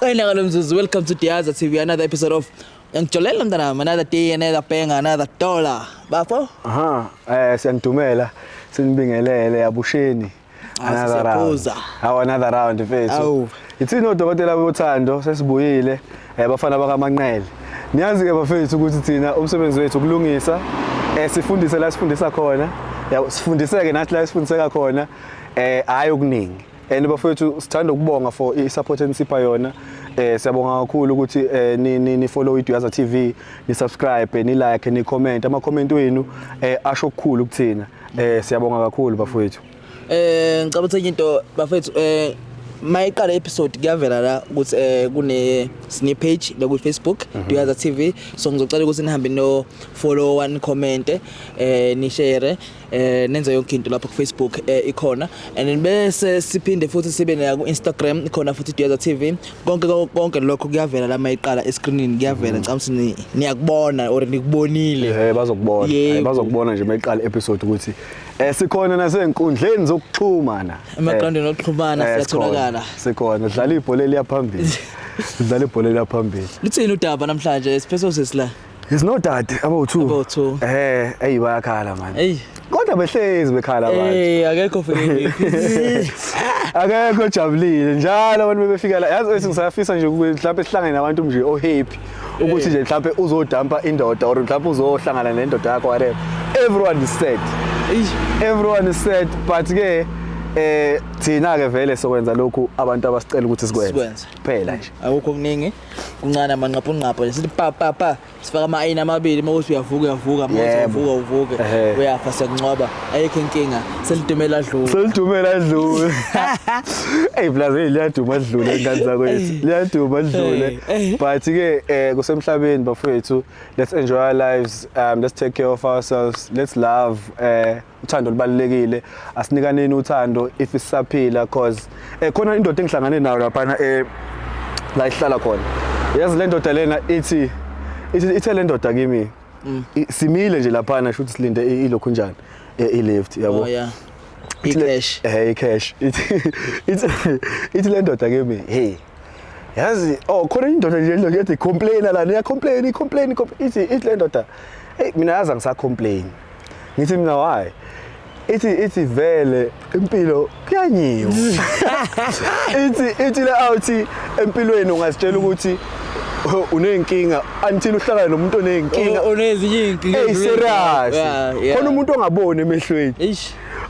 Welcome to Diaza TV, another episode of Ngjolela mntanami, another day, another banger, another dollar. Bafo? Siyangidumela sinibingelele abusheni. Another round. Another round mfethu. Ithini odokotela bothando sesibuyile bafana bakaManqele. Niyazi ke bafethu ukuthi thina umsebenzi wethu ukulungisa sifundise la sifundisa khona. Sifundiseke nathi la sifundiseka khona hayi okuningi. And bafethu sithanda ukubonga for i-support enisipha yona. Siyabonga kakhulu ukuthi ni follow iDiaza TV, ni subscribe, ni like, ni comment. Ama comment wenu asho okukhulu kuthina. Siyabonga kakhulu bafethu. Ngicabanga ukuthi into bafethu mayiqala episode kuyavela la ukuthi kune sine page la ku Facebook Diaza TV, so ngizocela ukuthi nihambe no follow one comment ni share nenza yonke into lapha ku Facebook ikhona, and then bese siphinde futhi sibe na ku Instagram ikhona futhi Diaza TV. Konke lokho kuyavela la mayiqala escreenini kuyavela, ngicabanga niyakubona or nikubonile bazokubona nje mayiqala episode ukuthi sikhona nasenkundleni zokuxhumana emaqandeni okuxhumana siyatholakala sikhona dlala ibhola eliyaphambili dlala ibhola eliyaphambili. Lithini udaba namhlanje sipheso sesila? It's not that about two bayakhala man kodwa behlezi bekhala abantu akekho fike akekho jabulile njalo abantu bebefika la. Yazi ngisafisa nje ukuthi mhlawumbe sihlangene nabantu nje happy ukuthi nje mhlawumbe uzodampa indoda or mhlawumbe uzohlangana nendoda yakho whatever. Everyone is sad. Everyone is sad, but ke thina ke vele sokwenza lokhu abantu abasicela ukuthi sikwenze phela nje. Akukho kuningi kuncane amanqapho nje sithi pa sifaka ama-ayini amabili mawuthi uyavuka uvuke uyafa siyakungcwaba ayikho inkinga selidumela dlule blaze liyaduma dlule ingane zakwethu liyaduma dlule, but ke kusemhlabeni bafethu, let's enjoy our lives, let's take care of ourselves, let's love, uthando libalekile, asinikaneni uthando if sisaphila, cause khona indoda engihlangane nayo lapha la ihlala khona. Yazi le ndoda lena ithi le ndoda kimi simile nje lapha na shothi silinde ilokhu njani left yabo. I-cash i-cash ithi le ndoda kimi hey yazi khona indoda nje lo yathi complain la niya complain ithi le ndoda hey mina yazi ngisacomplain ngithi mina why ithi vele impilo kuyanyiwa ithi le awuthi empilweni ungazitshela ukuthi unenkinga until uhlala nomuntu onenkinga onezinye inkinga serious. Khona umuntu ongaboni emehlweni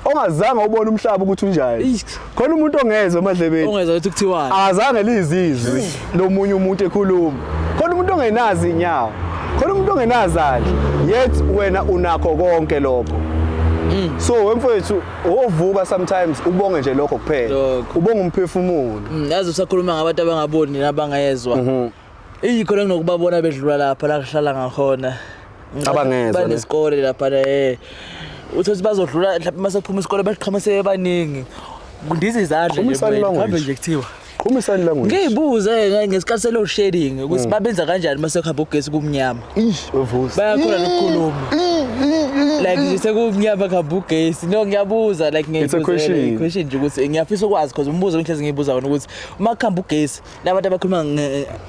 ongazange ubone umhlaba ukuthi unjani, khona umuntu ongezwe emadlebeni ongezwe ukuthi kuthiwani, azange lizizwe lomunye umuntu ekhuluma, khona umuntu ongenazi inyawo, khona umuntu ongenazandla, yet wena unakho konke lokho. So wemfethu ovuka sometimes ubonge nje lokho kuphela, ubonga umphefumulo. Yazi usakhuluma ngabantu abangaboni nabangayezwa khona kunokubabona bedlula lapha la kuhlala ngakhona abangezwa banesikole lapha uthi bazodlula mhlawumbe masephuma isikole baqhama sebaningi kundiza izandla nje manje nje kuthiwa Qumisani language. Ngiyibuze ngesikhathi selo sharing ukuthi babenza kanjani mase kuhamba ugesi kumnyama. Uvusa. Bayakhona nokukhuluma. Like nje sekumnyama kuhamba ugesi. No ngiyabuza like ngiyibuza question nje ukuthi ngiyafisa ukwazi because umbuzo ngihlezi ngiyibuza wona ukuthi uma kuhamba ugesi labantu abakhuluma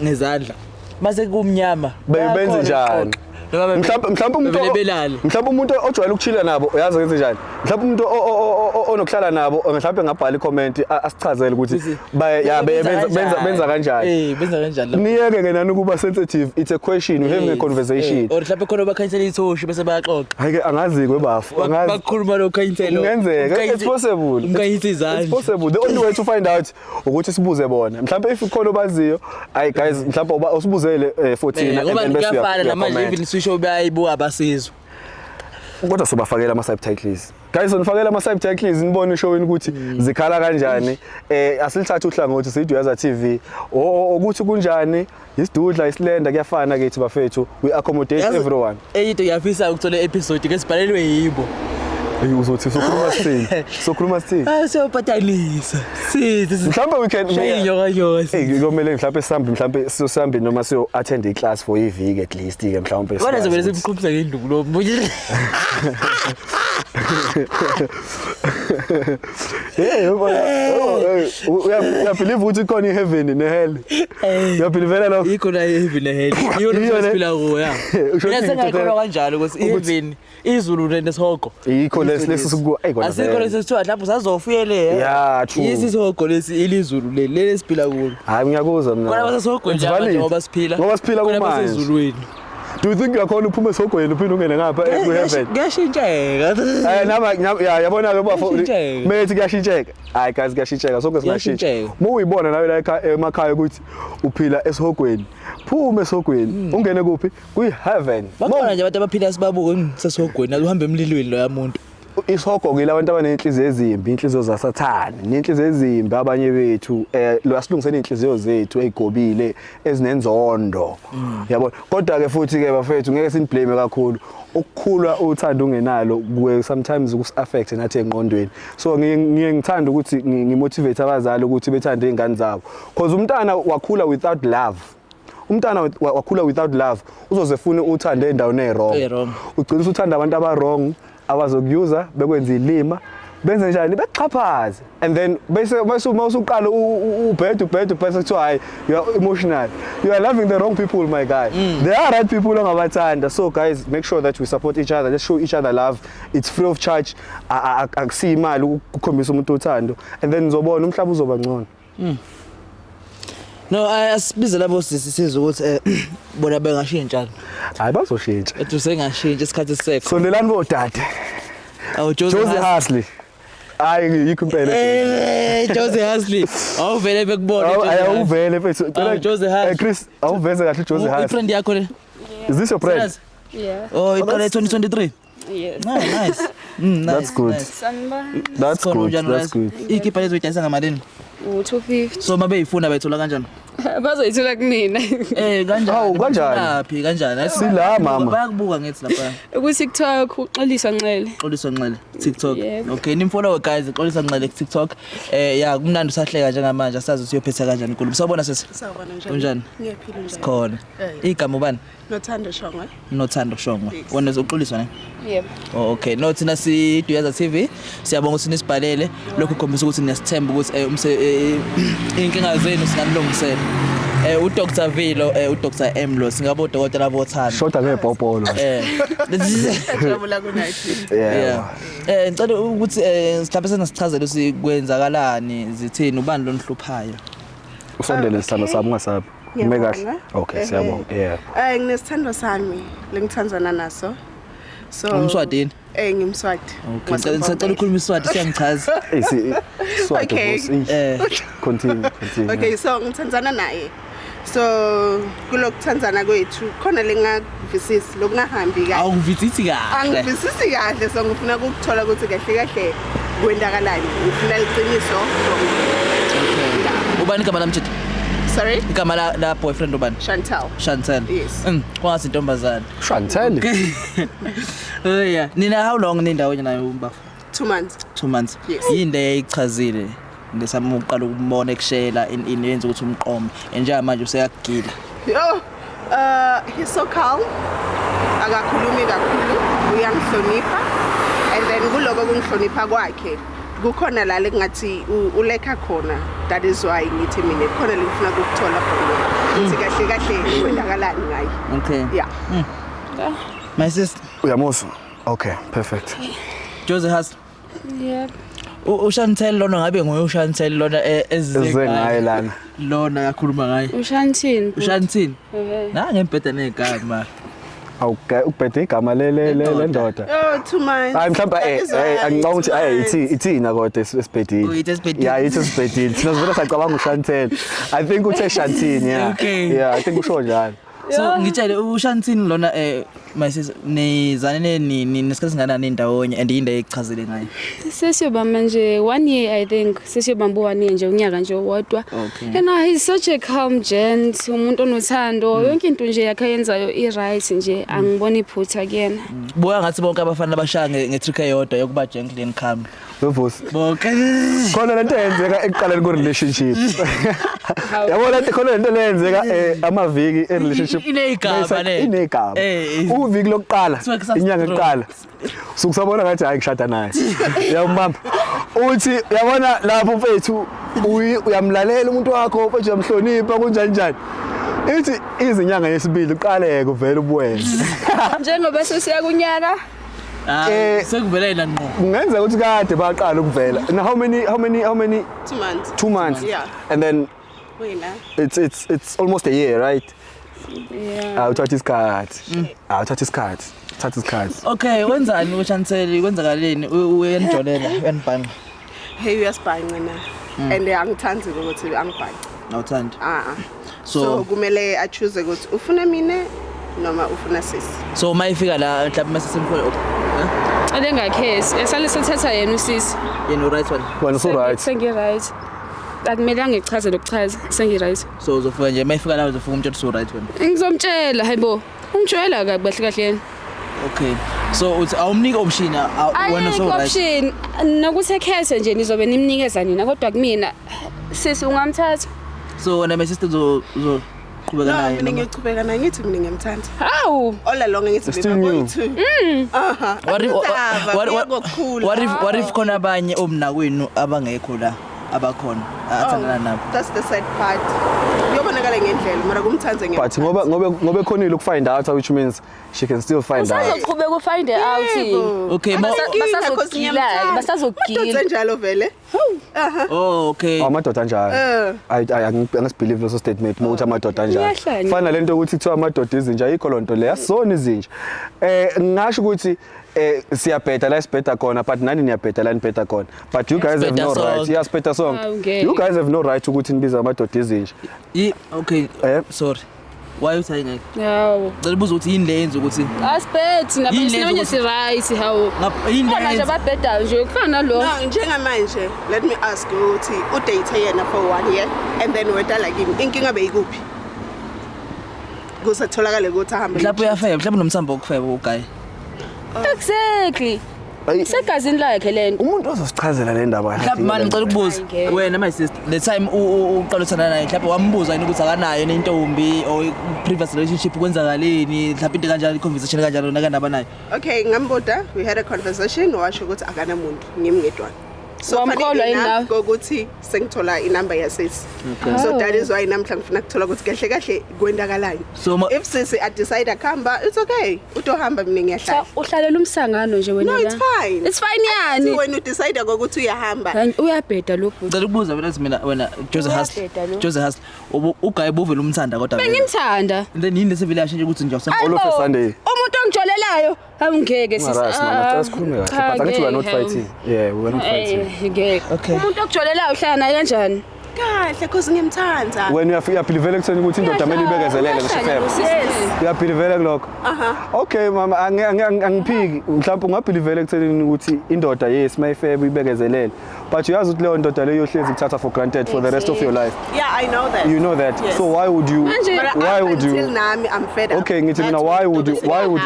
ngezandla mase kumnyama benze njani? Mhlawumbe umuntu ojwayele ukuchila nabo uyazi ngenze njani. Mhlawumbe umuntu onokuhlala nabo mhlawumbe ngabhala i-comment asichazele ukuthi benza kanjani. Benza kanjani. Niyeke ke nani ukuba sensitive, it's a question, we have a conversation. Or mhlawumbe khona bakhansela ithoshi bese bayaxoxa. Hayike angazi kwebafu. Angazi bakhuluma lokhansela. Ngenzeka it's possible. It's possible. The only way to find out ukuthi sibuze bona. Mhlawumbe if ukhona obaziyo, ay guys mhlawumbe usibuzele 14 and bese uyafana namanje even sisho bayibuka abasizwe. Kodwa sobafakela ama subtitles. Guys sonifakela ama subtitles nibone showini ukuthi zikhala kanjani. Asilithatha uhlangothi siDiaza TV. Ukuthi kunjani? Isidudla isilenda kuyafana kithi bafethu. We accommodate everyone. Into yafisa ukuthola episode ke sibhalelwe yibo. Uzothi sokhuluma sithini? Siyobhatalisa. Sithi mhlawumbe we can kumele mhlawumbe sihambe noma siyo attend iclass for iviki at least ke mhlawumbe. Wena zobe simqhubisa ngenduku lo. I believe ukuthi khona iheaven nehell. Uyabelievela lokho? Ikhona iheaven nehell. Yona siphila kuyo ya. Mina sengayikholwa kanjalo ukuthi iheaven izulu nesihoko. Yikho lesisuku ayikona. Asikho lesithiwa lapho sazofuyele. Yeah, true. Isihoko lesi ilizulu leli siphila kulo. Hayi ngiyakuzwa mina. Kona basesihoko nje ngoba siphila. Ngoba siphila kumanje. Ezulwini. Do you think uyakhona uphuma esihogweni uphinde ungene ngapha eheaven? Kuyashintsheka. Nama yabona ke bafo. Methi kuyashintsheka. Hayi guys kuyashintsheka sonke singashintsheka. Muyibona nawe la emakhaya ukuthi uphila esihogweni. Phuma esihogweni ungene kuphi? Kuyiheaven. Bakhona nje abantu abaphila sibabuke sesihogweni uhamba emlilweni lo yamuntu. Isihogo ngila abantu abanenhliziyo ezimbi, inhliziyo zaSathane, nenhliziyo ezimbi abanye bethu lo asilungisene inhliziyo zethu ezigobile ezinenzondo. Yabona. Kodwa ke futhi ke bafethu ngeke siniblame kakhulu. Ukukhula uthanda ungenalo kuwe sometimes ukusaffect nathi engqondweni. So ngithanda ukuthi ngimotivate abazali ukuthi bethande izingane zabo. Because umntana wakhula without love. Umntana wakhula without love uzozefuna uthande endaweni ewrong. Ugcina uthanda abantu aba-wrong. Abazokuyuza bekwenza ilima benze njani bexhaphaze and then bese usuqala ubhedu bese hayi you are emotional, you are loving the wrong people my guy. There are right people ongabathanda. So guys, make sure that we support each other. Let's show each other love. It's free of charge. Akusiyi imali ukukhombisa umuntu uthando and then nizobona umhlaba uzoba ngcono. No, asibize labo sisiza ukuthi bona bengashintsha. Hayi bazoshintsha. Ethi usengashintsha isikhathi sekho. Sondelani bodade. Awu Josie Hasley. Hayi yikho impela. Josie Hasley. Awuvele bekubona. Awuvele mfethu. Josie Hasley. Chris, awuveze kahle Josie Hasley. Friend yakho le? Is this your friend? Yeah. Oh, iqale 2023. Yes. No, nice. That's good. That's good. That's good. Ikipa lezo idayisa ngamalini? 250. So mabe ifuna bayithola kanjani? Bazoyithola kumina. Kanjani? Hawu kanjani? Laphi kanjani? Sila mama. Bayakubuka ngithi lapha. Ku-TikTok uXoliswa Nxele. Xoliswa Nxele TikTok. Okay, nimfollow guys Xoliswa Nxele ku TikTok. Ya kumnandi usahleka njengamanje asazi usiyophetha kanjani Nkulumo. Sawubona sesi. Sawubona njani? Kunjani? Ngiyaphila njani? Sikhona. Igama ubani? Nothando Shongwe. Nothando Shongwe. Wena uXoliswa ne? Yebo. Oh okay. No thina si Duyaza TV. Siyabonga ukuthi nisibhalele. Lokho khombisa ukuthi niyasithemba ukuthi inkinga zenu singanilungisela. uDr Vilo uDr Emlo singabo odokotela bothando. Shoda ngebhobholo. Jabula kunathi. Yeah. Ngicela ukuthi mhlawumbe senasichazela sikwenzakalani zithini ubani lo nihluphayo. Usondele isithando sami ungasabi. Ume kahle. Okay, siyabonga. Yeah. Nginesithando sami lengithandzana naso. So Umswatini? Ngimswati. Okay, ngicela ukukhuluma iswati siyangichaza. Swati boss. Continue. Okay, so ngithandzana naye. So kulokuthandzana kwethu khona lengavisisi lokungahambi kahle. Awuvisisi kahle. Angivisisi kahle so ngifuna ukuthola ukuthi kahle kwendakalani. Ngifuna iqiniso from. Okay. Ubani igama lamtshitha? Sorry? Igama la boyfriend ubani? Chantel. Yes. Kwasi intombazana. Chantel. Oh yeah. Nina how long nindawo nayo umbafu? 2 months. 2 months. Yes. Yinde eyichazile. Ngesama uqala ukubona ekushela yenza ukuthi umqomo. Njenga manje useyagila. Oh, he's so calm. Akakhulumi kakhulu, uyangihlonipha. And then kuloko kungihlonipha kwakhe. Kukhona la lengathi ulekha khona. That is why ngithi mina khona lengifuna ukuthola khona. Ukuthi kahle kwendakalani ngaye. Okay. Yeah. My sister. Uyamusa. Okay, perfect. Josie Hasley. Yeah. uShantel lona ngabe nguye uShantel lona ezengaye lana lona yakhuluma ngaye uShantini ngempetha negama awuke ubhethe igama le ndoda 2 months hayi mhlawumbe angicabanga ukuthi ithina kodwa esibhedini yeah ithi esibhedini thina sivela sacabanga uShantel I think uthe Shantini yeah I think usho njalo so ngitshele uShantini lona my sister nizane nesikhathi singanani indawonye and yinde eyichazile ngayo sesiyoba manje 1 year I think sesiyobamba 1 year nje unyaka nje wodwa and he's such a calm gent umuntu onothando yonke into nje yakhe yenzayo i-right nje angibona iphutha kuyena buya ngathi bonke abafana abashaya ngetrick eyodwa yokuba gentle and calm wevusi bonke khona lento eyenzeka ekuqaleni ku relationship yabona lento khona lento lenzeka amaviki e relationship inegama inegama kuviki lokuqala inyanga eqala sukusabona ngathi hayi ngishada naye yabamba uthi yabona lapho mfethu uyamlalela umuntu wakho mfethu uyamhlonipha kunjani ithi izinyanga yesibili uqaleke uvela ubuwena njengoba sesiya kunyaka sekuvelela ngqo kungenzeka ukuthi kade baqala ukuvela now how many 2 months 2 months Yeah. and then it's almost a year right yeah uthatha isikhathi okay wenzani uShanseli kwenzakaleni uyenjolela uyanibhanga hey uyasibhanqa na and angithandi ukuthi angibhanqe awuthandi so kumele a choose ukuthi ufuna mina noma ufuna sisi so mayifika la mhlawumbe masesemfole alengakhethi esale sethatha yena usisi yena right one wena so right sengi right akumele angichaze lokuchaza sengi right so uzofika nje mayifika la uzofika umtshela so right wena ngizomtshela hayibo ungitshela kahle kahle yena okay so uthi awumnike option wena so right option nokuthi ekhethe nje nizobe nimnikeza nina kodwa kumina sisi ungamthatha so wena my sister uzoqhubeka naye mina ngiyochubeka naye ngithi mina ngiyamthanda hawu all along ngithi Still mina new. what if khona abanye omnakwenu abangekho la abakhona athandana nabo that's the sad part yobonakala ngendlela mara kumthandze but ngobe khonile ukufind out which means she can still find out usazoqhubeka ufind out okay basazogila njalo vele oh okay amadoda anjalo angasibelieve leso statement ukuthi amadoda anjalo fana lento ukuthi kuthiwa amadoda izinja ayikho lonto le yasona izinja ngisho ukuthi siyabheda la sibheda khona but nani niyabheda la nibheda khona but you guys have no right sibheda song you guys have no right ukuthi nibize amadoda izinja okay sorry why you saying like yawo ngalibuza ukuthi yini lenze ukuthi asibhethi nabantu si right hawo yini manje lenze ababheda nje kufana lo njengamanje let me ask ukuthi udate yena for 1 year and then wedala kimi inkinga beyikuphi kusatholakala ukuthi ahambe mhlawumbe uyafeba mhlawumbe nomthambo okufeba uguy exactly segazini lakhe lento umuntu ozosichazela le ndaba mhlawumbe manje ngicela ukubuza wena my sister the time uqala uthanda naye mhlawumbe wambuza yini ukuthi akanayo nentombi or previous relationship kwenzakaleni mhlawumbe into kanjalo conversation kanjalo nakanaba nayo okay ngamboda we had a conversation washo ukuthi akana muntu ngimngedwana so Wamkholwa yini nawe? ukuthi sengithola inamba yasisi so that is why namhla ngifuna ukuthola ukuthi kahle kahle kwendakalani So if sisi I decide akhamba it's okay utohamba mina ngiyahlala uhlalela umsangano nje wena no la it's fine yani when you decide ukuthi uyahamba uyabheda lo bhuti ngicela ukubuza wena Joseph Hustle uguy buvela umthanda kodwa bengimthanda then yini lesivele yashintsha ukuthi nje all of a Sunday umuntu ongijolelayo angeke asikhulume kahle but angithi we are not fighting yeah we are not fighting okay umuntu okujolelayo uhlala naye kanjani kahle cause ngimthanda when uyabelieve ekutheni ukuthi indoda kumele ibekezelele ngesifebe uyabelieve kulokho okay mama angiphiki mhlawumbe ungabelieve ekutheni ukuthi indoda yes mayifebe ibekezelele but uyazi ukuthi leyo ndoda leyo yohlezi kuthatha for granted for the rest of your life yeah I know that you know that yes. So why would you until now I'm fed up okay ngithi mina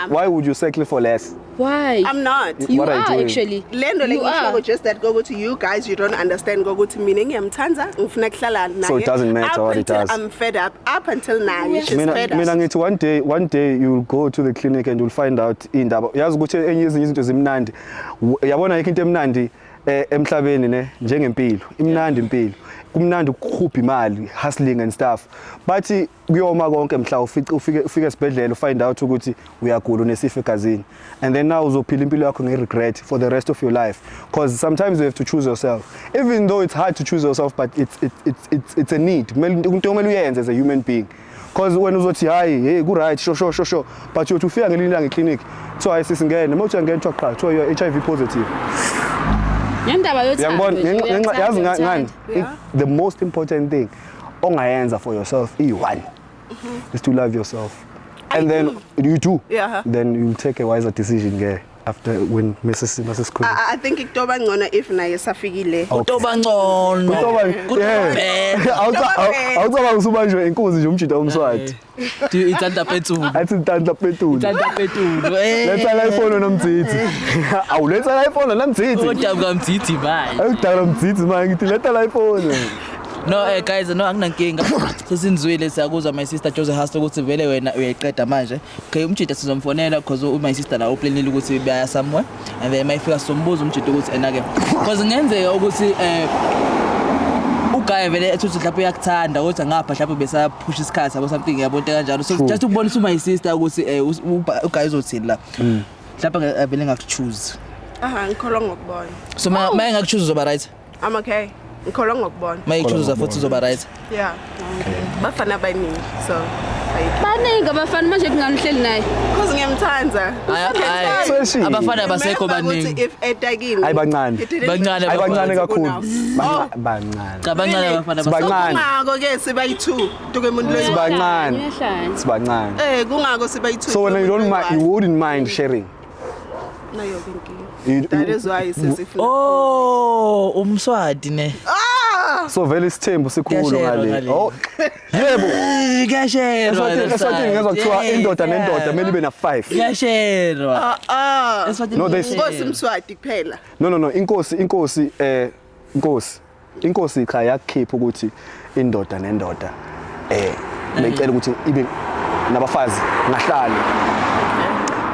why would you settle for less why I'm not you What are you doing? actually lendo lengisho just that go to you guys you don't understand ukuthi mina ngiyamthanda ngifuna kuhlala naye So it doesn't matter what it does. I'm fed up until now you just fed up mina ngithi one day you'll go to the clinic and you'll find out indaba yazi ukuthi enye izinto zimnandi yabona yike into emnandi emhlabeni ne njengempilo imnandi impilo kumnandi ukukhupha imali hustling and stuff but kuyoma konke mhla ufike esibhedlela ufind out ukuthi uyagula unesifo egazini and then now uzophila impilo yakho ngeregret for the rest of your life because sometimes you have to choose yourself even though it's hard to choose yourself but it's a need into kumele uyenze as a human being because when uzothi hayi hey ku right sho but you ufika ngelinye ilanga eclinic so ayisisingene uma uthi angena qha kuthiwa you are HIV positive yandaba yangibona yazi ngani the most important thing ongayenza for yourself i1 is to love yourself and then you do then you take a wiser decision after when Mrs. Cool I think ikutoba ngcono if naye safikile utoba ngcono awucaba usubanjwe inkunzi nje umjida omswati itsanda phezulu athi ntanda phezulu letha la iphone nomdzithi awuletha la iphone namdzithi kodwa kamdzithi bye awudala mdzithi manje ngithi letha la iphone No guys no anginankinga sesinzwile siyakuzwa my sister Joseph Hustle ukuthi vele wena uyayiqeda manje okay umjida sizomfonela because my sister la uplanile ukuthi bayaya somewhere and then mayifika sombuza umjida ukuthi enake because ngenzeka ukuthi uguy vele ethi lapho uyakuthanda kodwa ngapha lapho besa push isikhathi abo something yabonke kanjalo so just ukubonisa my sister ukuthi uguy uzothini la lapha vele ngakuchoose ngikholwa ngokubona so maye ngakuchoose uzoba right I'm okay ngikholwa ngokubona maye choose futhi uzoba right yeah bafana baningi so baningi abafana manje kunganihleli naye because ngiyamthanda abafana abasekho baningi if etakini hayi bancane kakhulu bancane cabancane abafana kungako ke siba yi2 duke umuntu lo sibancane kungako siba yi2 so when you wouldn't mind sharing nayo inkingi that is why sesifuna umswati ne so vele isithembu sikhulu ngale yebo kuyasherwa eswatini ngezwa kuthiwa indoda nendoda kumele ibe na 5 kuyasherwa no there's Mswati kuphela no inkosi cha yakukhipha ukuthi indoda nendoda becela ukuthi ibe nabafazi ngahlala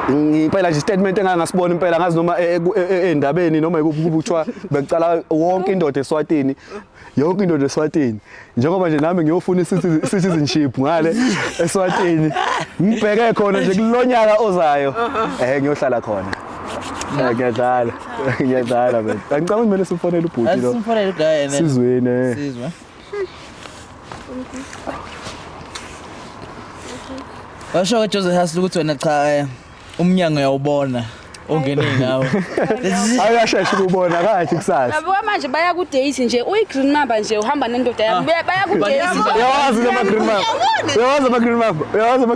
impela nje statement engangasibona impela ngazi noma endabeni noma ikubutshwa becala wonke indoda eSwatini yonke indoda eSwatini njengoba nje nami ngiyofuna citizenship ngale eSwatini ngibheke khona nje kulonyaka ozayo ngiyohlala khona ngiyadala bese angicabanga kumele sifonele ubhuti lo sifonele uguy sizweni sizwe washo Joseph Hustle ukuthi wena cha umnyango uyawubona ongene ngawo ayashesha ukubona kahle kusasa yabo manje baya ku date nje uyi-green number nje uhamba nendoda yami baya ku date yawazi ama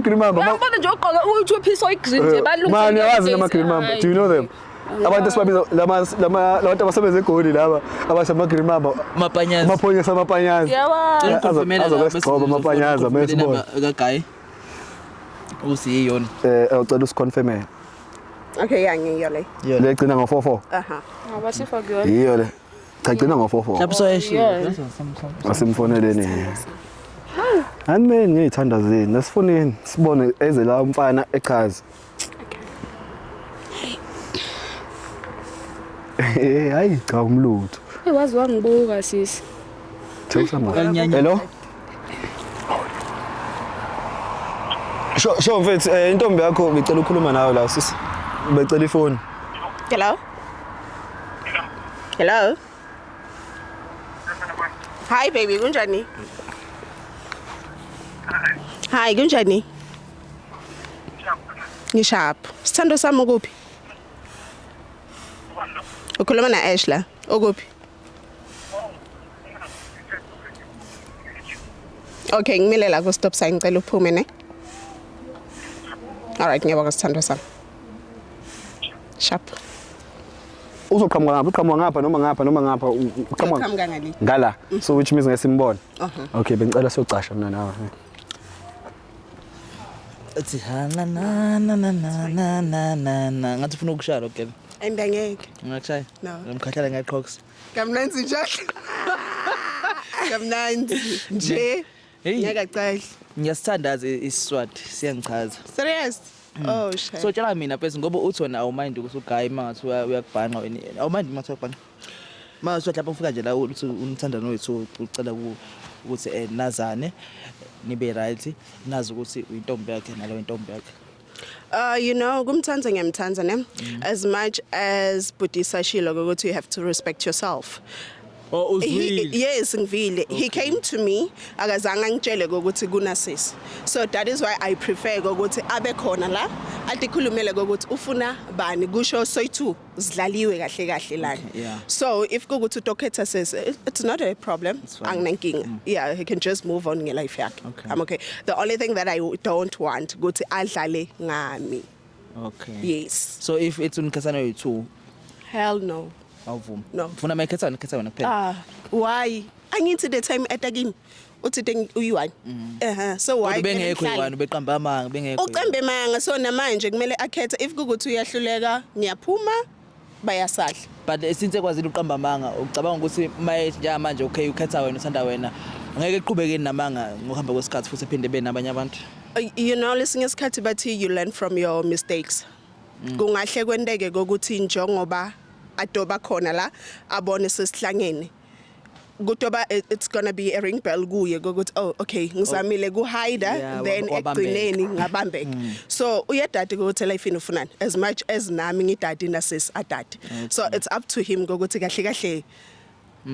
green number uyabona nje ugqoke u2 piece oyi-green nje balungile man yawazi ama green number do you know them abantu esibabiza labantu abasebenza eGoli laba abasema green number mapanyaza amaphoyisa amapanyaza azokugcoba amapanyaza mesibona kaguy usiyona ucela usiconfirm okay yangiyo le legcina ngo44 abasifa kuyona iyo le chagcina ngo44 lapho soyeshilo asimfoneleni anime ngiyithanda zini nasifoneni sibone eze la umfana echaza hayi cha umlutho wazi wangibuka sisi hello Sho mfethu intombi yakho ngicela ukukhuluma nawe la sisi becela ifoni hello hi baby kunjani hi kunjani ngishap sithando sami ukuphi ukhuluma na Ashla ukuphi okay ngimile la ku stop sign ngicela uphume ne all right ngiyabonga sithando sami sharp uzoqhamuka ngapha noma ngapha uqhamuka ngali ngala so which means ngesimbona okay bengicela siyocasha mina nawe athi na ngathi ufuna ukushaya okay angeke ngikushaya no ngimkhathala ngaqhox kamnanzi njalo kamnanzi nje ngiyacela ngiyasithandaza iSwati siyangichaza serious oh shit so tshela mina phela ngoba uthi wona awumind ukuthi uguy mangathi uyakubhanqa awumind mangathi uyakubhanqa mase lapho ufika nje la uthi unithandana wethu ucela ukuthi nazane nibe right nazi ukuthi uyintombi yakhe nalo intombi yakhe you know kumthanza ngiyamthanza ne as much as Buddhisa shilo ukuthi you have to respect yourself yes ngivile he came to me akazange ngitshele ukuthi kunasisi so that is why I prefer ukuthi abe khona la atikhulumele ukuthi ufuna bani kusho soy2 zidlaliwe kahle la so if ukuthi udokhetha says it's not a problem anginankinga yeah he can just move on ngelife yakhe I'm okay the only thing that I don't want ukuthi adlale ngami okay yes so if it's unikhathana you2 hell no awuvuma no ufuna mayikhetha wena kuphela why angithi the time etakini uthi uyi1 so why bengekho iwani beqamba amanga bengekho ucembe manga so namanje kumele akhethe if ukuthi uyahluleka ngiyaphuma bayasadla but since ekwazile uqamba amanga ucabanga ukuthi manje okay ukhetha wena uthanda wena Angeke eqhubeke namanga ngokuhamba kwesikhathi futhi ephinde benabanye abantu. You know, lesinye isikhathi bathi you learn from your mistakes. Kungahle kwendeke ukuthi njengoba adoba khona la abone sesihlangene. Kutoba it's gonna be a ring bell kuye ukuthi oh okay ngizamile ku hide then egcineni ngabambeka. So uyadadi ukuthi life inofunani as much as nami ngidadi nasis adadi. So it's up to him ukuthi kahle kahle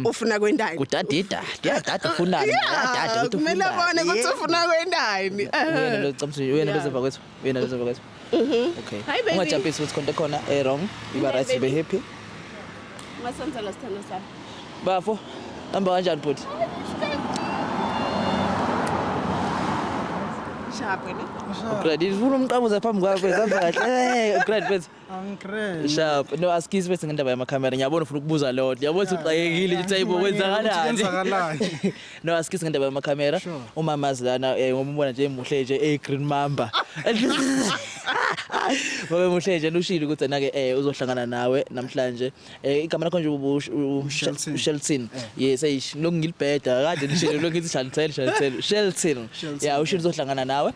ufuna kwendani. Kudadida, yadadi ufunani, yadadi uthi kumele abone ukuthi ufuna kwendani. Wena lo Camsini, wena bezeva kwethu, wena bezeva kwethu. Okay. Ungajampisi ukuthi konke khona wrong, iba right be happy. Masenzela sithando sami. Bafo, hamba kanjani bhuti? Sharp ne? Great, ifuna umqabuza phambi kwakho hamba kahle. Great bese. Angikreat. Sharp. No askisi bese ngendaba yamakhamera. Ngiyabona ufuna ukubuza lo. Ngiyabona ukuthi uqayekile ukuthi ayibo kwenzakalani. No askisi ngendaba yamakhamera. Umamazi lana ngoba umbona nje emuhle nje green mamba. Ngoba emuhle nje ushilo ukuthi nake uzohlangana nawe namhlanje. Igama lakho nje Shelton. Yes, ayish lokungilibheda kade nishilo lokuthi Shelton. Yeah, ushilo uzohlangana nawe.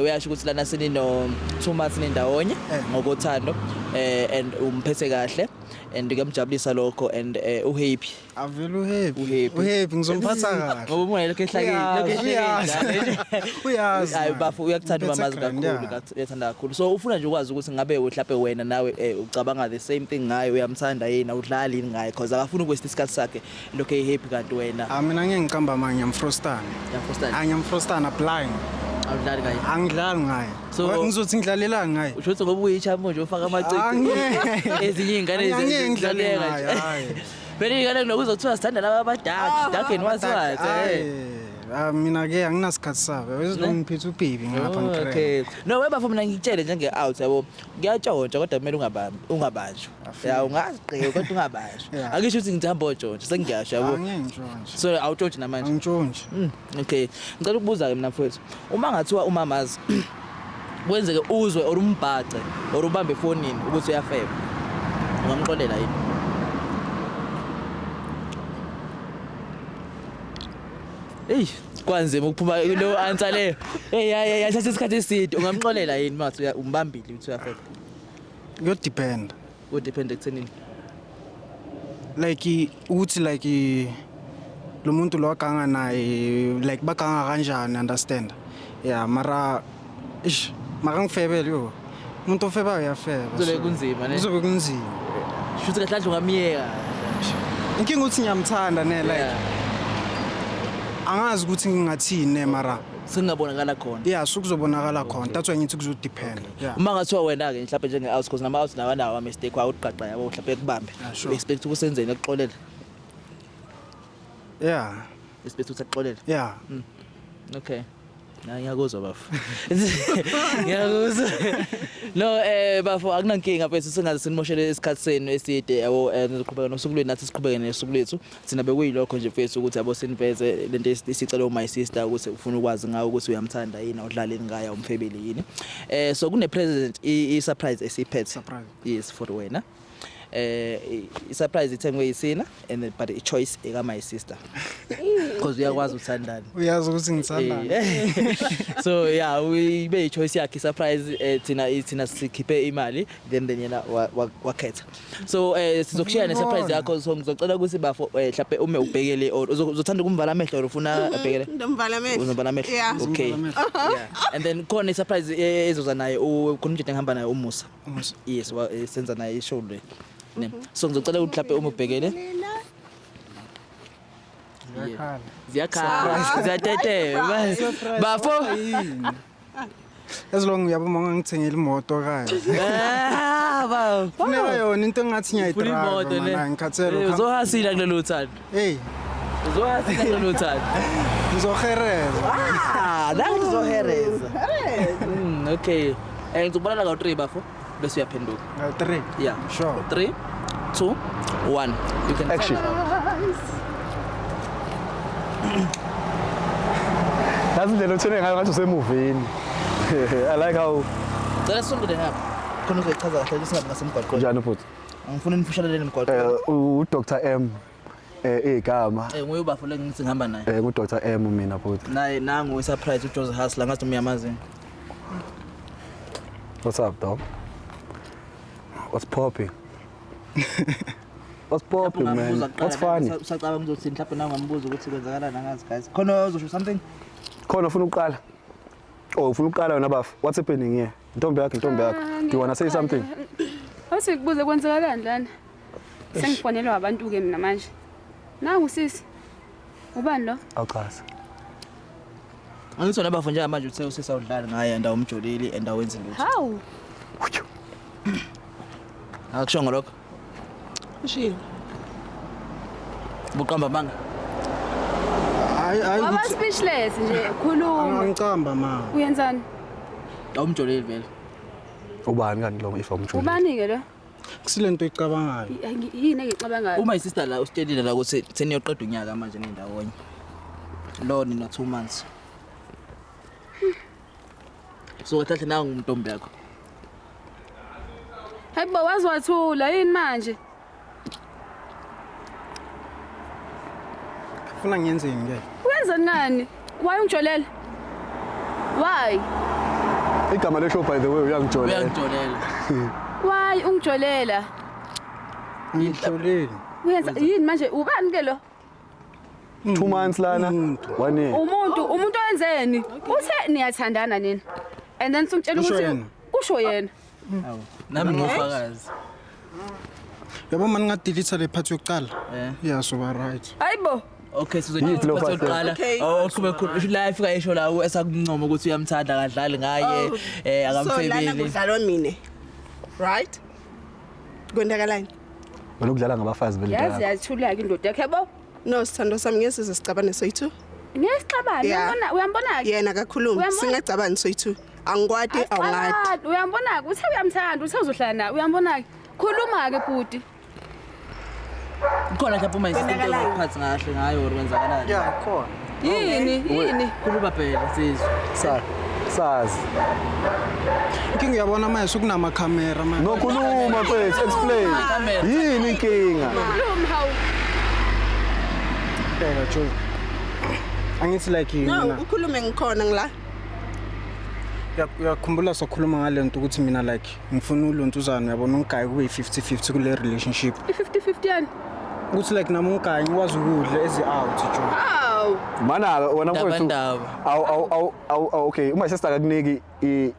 Uyasho ukuthi lana sinino 2 months nendawonye ngokuthando. And umphethe kahle and ngiyamjabulisa lokho and uhappy Avele uhappy ngizomphatha kahle ngoba umoya lokho ehlakile uyazi hayi bafu uyakuthanda umamazi kakhulu uyathanda kakhulu so ufuna nje ukwazi ukuthi ngabe mhlawumbe wena nawe ucabanga the same thing ngaye uyamthanda yena udlala yini ngaye because akafuna ukwesta isikhathi sakhe lokho ehappy kanti wena mina ngeke ngiqamba manje ngiyamfrostana ngiyamfrostana blind awudlali ngaye angidlali ngaye so ngizothi ngidlalela ngaye usho ukuthi ngoba uyichampo nje ufaka amaciki ezinye ingane ezidlaleka nje phela ingane kunokuzothiwa sithanda laba abadala dark and what's mina ke anginasikhathi sabe wezongiphethe ubaby ngapha ngikhere okay no weba for mina ngikutshele njenge out yabo ngiyatshontsha kodwa kumele ungabanjwa ya ungaziqheke kodwa ungabanjwa akisho ukuthi ngithamba otshontsha sengiyasho yabo angiyintshontsha so awutshontsha namanje angitshontsha okay ngicela ukubuza ke mina mfowethu uma ngathiwa umamazi kwenzeke uzwe or umbhace or ubambe efonini ukuthi uyafeba ungamxolela yini kwanzima ukuphuma lo answer leyo yathatha isikhathi eside ungamxolela yini mathi umbambile ukuthi uyafeba depend ekuthenini like lo muntu lo aganga naye like baganga kanjani understand yeah mara ngifebele yo umuntu ofeba uyafeba kuzobe kunzima ne kuzobe kunzima shuthi kahle ungamiyeka inkinga ukuthi ngiyamthanda ne like angazi ukuthi ngingathini mara singabonakala khona yeah sukuzobonakala khona that's why ngithi kuzodepend uma ngathiwa wena ke mhlawumbe njenge out because nama out nawa mistake wa uqaqqa yabo mhlawumbe kubambe expect ukusenzeni ekuxolela expect ukuxolela okay ngiyakuzwa bafu ngiyakuzwa no bafu akunankinga mfethu singaze sinimoshele isikhathi senu eside yabo siqhubeka nosukulweni nathi siqhubeke nesuku lethu sina bekuyilokho nje mfethu ukuthi yabo siniveze lento isicelo my sister ukuthi ufuna ukwazi ngawo ukuthi uyamthanda yini udlaleni ngayo umfebeli yini so kune present I surprise esiphethe yes for wena surprise ithengwe yisina and then but a choice eka my sister because uyakwazi uthandana uyazi ukuthi ngithandana so yeah we be choice yakhe surprise thina sikhiphe imali then yena wakhetha so sizokushare ne surprise yakho so ngizocela ukuthi bafo mhlawumbe ume ubhekele or uzothanda kumvala amehlo or ufuna abhekele ndomvala amehlo uzomvala amehlo okay yeah and then khona surprise ezoza naye khona umjede ngihamba naye umusa yes senza naye ishow le so ngizocela ukuthi mhlawumbe uma ubhekele ziyakhala ziyatete bafo as long uyabo ngangithengela imoto kaya bafo funeka yona into engathi ngiyayidrive mina ngikhathele uzohasila kulelo thando uzohasila kulelo thando ngizohereza la ngizohereza okay ngizobona la ka3 bafo bese uyaphenduka 3 yeah sure 3 2 1 you can action That's the lieutenant ngathi usemovini I like how Cela songule ngapha khona uzoyichaza kahle ukuthi singabe ngasemgwaqweni njani futhi angifuna nifushane le mgwaqo u Dr M igama nguye ubafule ngithi ngihamba naye ngu Dr M mina futhi naye nangu surprise uJoseph Hustler ngathi uyamazi. What's up dog? What's popping? What's popping man? What's funny? Usacaba ngizothi mhlawumbe nangambuza ukuthi kwenzakalani ngazi guys. Khona uzosho something? Khona ufuna ukuqala? Oh ufuna ukuqala wena bafu. What's happening here? Ntombi yakho. Do you wanna say something? Awuthi kubuze kwenzakalani lana? Sengifonelwa abantu ke mina manje. Nangu sisi. Ubani lo? Awuchaza. Angithona abafu nje manje uthe usesawudlala ngaye ndawo umjoleli endawenzi lutho. Hawu. Akushongo lokho. Ushilo. Buqamba manga. Hayi Aba speechless nje khuluma. Ngicamba ma. Uyenzani? Ndawo umjoleli vele. Ubani kanti lo if umjulu? Ubani ke lo? Kusilento icabangayo. Yini engicabanga ngayo? Uma isister la ustelile la ukuthi seniyoqeda unyaka manje nendawonye. Lo nina 2 months. So kahle nangu umuntu yakho. Hayibo wazwathula yini manje? Ufuna ngiyenzeni ke? Uyenza ngani? Why ungijolela? Why? Igama le show by the way uyangijolela. Uyangijolela. Why ungijolela? Ngijoleli. Uyenza yini manje? Ubani ke lo? 2 months lana. 1 year. Umuntu wenzeni? Uthe niyathandana nini? And then sungitshela ukuthi kusho yena. Hawu. Nami ngofakazi. Yabo mani ngadelete le part yokuqala. Yeah so ba right. Hayibo. Okay sizoqala. Oqhube khulu life ka esho la esakuncoma ukuthi uyamthanda kadlali ngaye akamfebeli. So lana kudlalwa mina. Right? Kwendakalani? Wena ukudlala ngabafazi vele. Yazi yathula ke indoda yakhe yabo. No sithando sami ngeke sicabane soyi2. Ngiyacabana uyambona ke? Yena akakhulumi singacabani soyi2. Angikwati awungadi. Uyambona ke uthe uyamthanda uthe uzohlala naye uyambona ke? Khuluma ke bhuti. Khona lapho uma isister ezophatha ngahle ngayo ukwenzakalani. Yeah khona. Yini? Khuluma phela sizwe. Sazi. Inkinga uyabona manje sokunama camera manje. No khuluma mfethu explain. Yini inkinga? Khuluma hawu. Phela Joe. Angithi like No mina. ukhulume ngikhona ngila. Uyakhumbula sokhuluma ngalento ukuthi mina like ngifuna ulontuzana uyabona ungayi kube 50-50 kule relationship. 50-50 yani? Ukuthi like nami ungayi ngikwazi ukudla ezi out Joe. Hawu. Mana wena mfethu. Awu okay uma sister akakuniki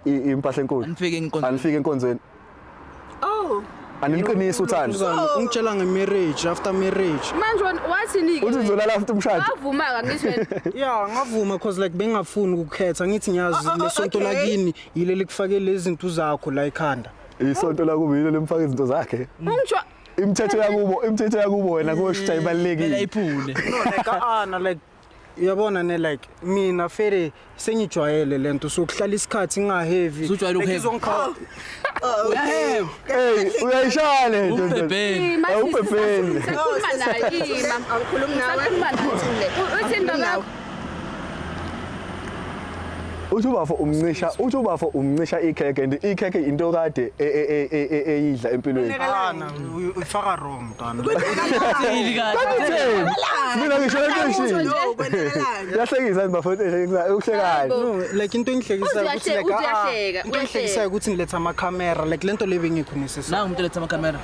impahla enkulu. Anifike enkonzweni. Oh. Aniliqinisa uthando. Ungitshela ngemarriage after marriage. Manje wathini ke? Uthi uzolala after umshado. Avuma ka ngisho wena. Yeah ngavuma cause like bengafuni ukukhetha ngithi ngiyazi lesonto lakini yile likufakele izinto zakho la ekhanda. Isonto lakubo yilo lemfaka izinto zakhe. Ungisho Imithetho yakubo wena kusho ibalekile. Phela iphule. No like ana like uyabona ne like mina fere sengijwayele lento sokuhlala isikhathi ngaheavy. Sujwayele ukuzongikhala. Uyaheva. Hey uyayishaya le nto. Ubhebheni. Awubhebheni. Khuluma naye ima. Angikhulumi nawe. Khuluma naye. Uthi ndaba Uthi ubafo umncisha ikheke and ikheke into kade eyidla empilweni. Ana uyifaka wrong mntana. Mina ngisho lento No kwendakalani? yahlekisa bafowethu ukuhlekani. No like into engihlekisayo ukuthi like uyahleka, into engihlekisayo ukuthi ngiletha ama camera like lento le bengekho necessary. Nangu umuntu letha amakamera.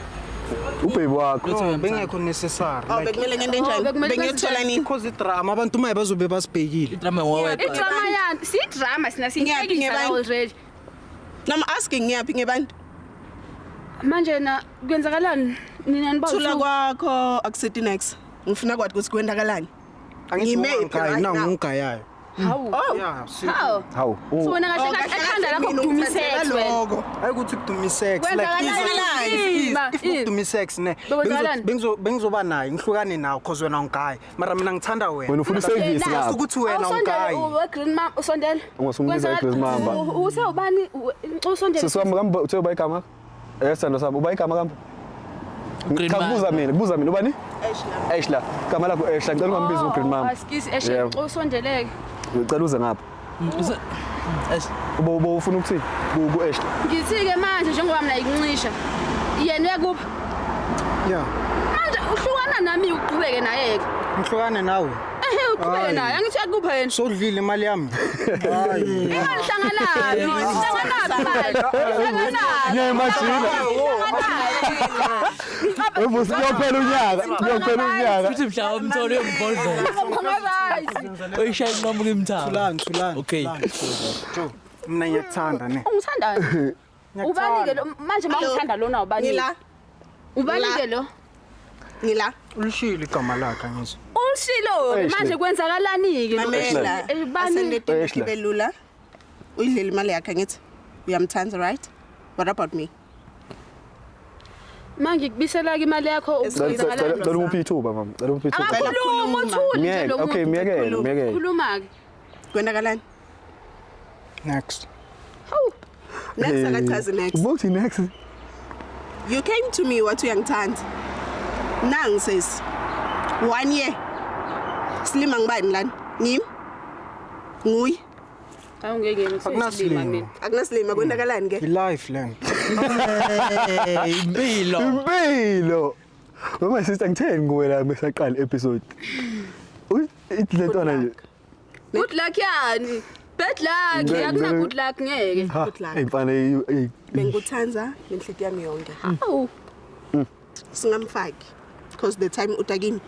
Ubhebi wakho. No bengekho necessary. Oh bekumele ngente njani? Bengiyothola nini? Because idrama abantu maye bazobe basibhekile. Idrama ngowedwa. idrama yani si drama sina siyekisa already. I'm asking ngiyaphi ngebantu? Manje na kwenzakalani nina nibawu? Thula kwakho akusethi next. Ngifuna kwathi ukuthi kwendakalani. Ngimephi right now? Ungayayo. Hawu. Yeah, see. Hawu. So wena kahle ekhanda lakho kudumisex wena. Ayikuthi kudumi sex If kudumi sex ne bengizoba naye ngihlukane nawo cause wena ungayi mara mina ngithanda wena. Wena ufuna service ngapha. Ukuthi wena ungayi. Green mama usondela. Ungasungisa Chris Mamba. Use ubani usondela. Sisiwami kamba uthe uba igama. Sithando sami uba igama kamba. Kubuza mina ubani? Eshla. Igama lakho Eshla ngicela ungambizi uGreen Mamba. Askisi Eshla usondeleke. Ngicela uze ngapha. Uba ufuna ukuthini? Ku Eshla. Ngithi ke manje njengoba mina ikuncisha. Yena uyakupha. Yeah. Manje uhlukana nami uqhubeke naye ke. Ngihlukane nawe. Uqhubeke naye. Angithi yakupha yena. Sodlile imali yami. Hayi. Imali hlanganaphi? Kuyophela unyaka. Futhi mhla umtholo wembodlela. Oyishaya inqomo kimthamo. Thulani. Okay. Jo. Mina ngiyakuthanda ne. Ungithandani? Ubanike lo manje mawuthanda lona ubani? Ngila. Ubanike lo. Ngila. Ulishilo igama lakhe ngizo. Ushilo manje kwenzakalani ke? Mamela. Asendete kibe lula. Uyidlela imali yakhe ngithi. Uyamthanda right? What about me? Manje kubisela imali yakho Cela umuphi ithuba mama. Cela umuphi ithuba. Akakhuluma uthuli nje lo muntu. Okay, miyekele. Khuluma ke. Kwendakalani? Next. Hawu. Next akachazi next. Ubuthi next. You came to me wathi uyangithanda. Nang says 1 year. Slima ngibani lana? Ngimi? Nguyi. Awungeke ngisilima mina. Akunasilima kwendakalani ke? I-life land. Impilo. Mama sister ngitheni kuwe la mesaqala episode. Uy, ithletona nje. Good luck yani. Bad luck. Yakuna good luck ngeke. Good luck. Imfana Bengikuthanza ngenhliziyo yami yonke. Awu. Singamfaki because the time utakini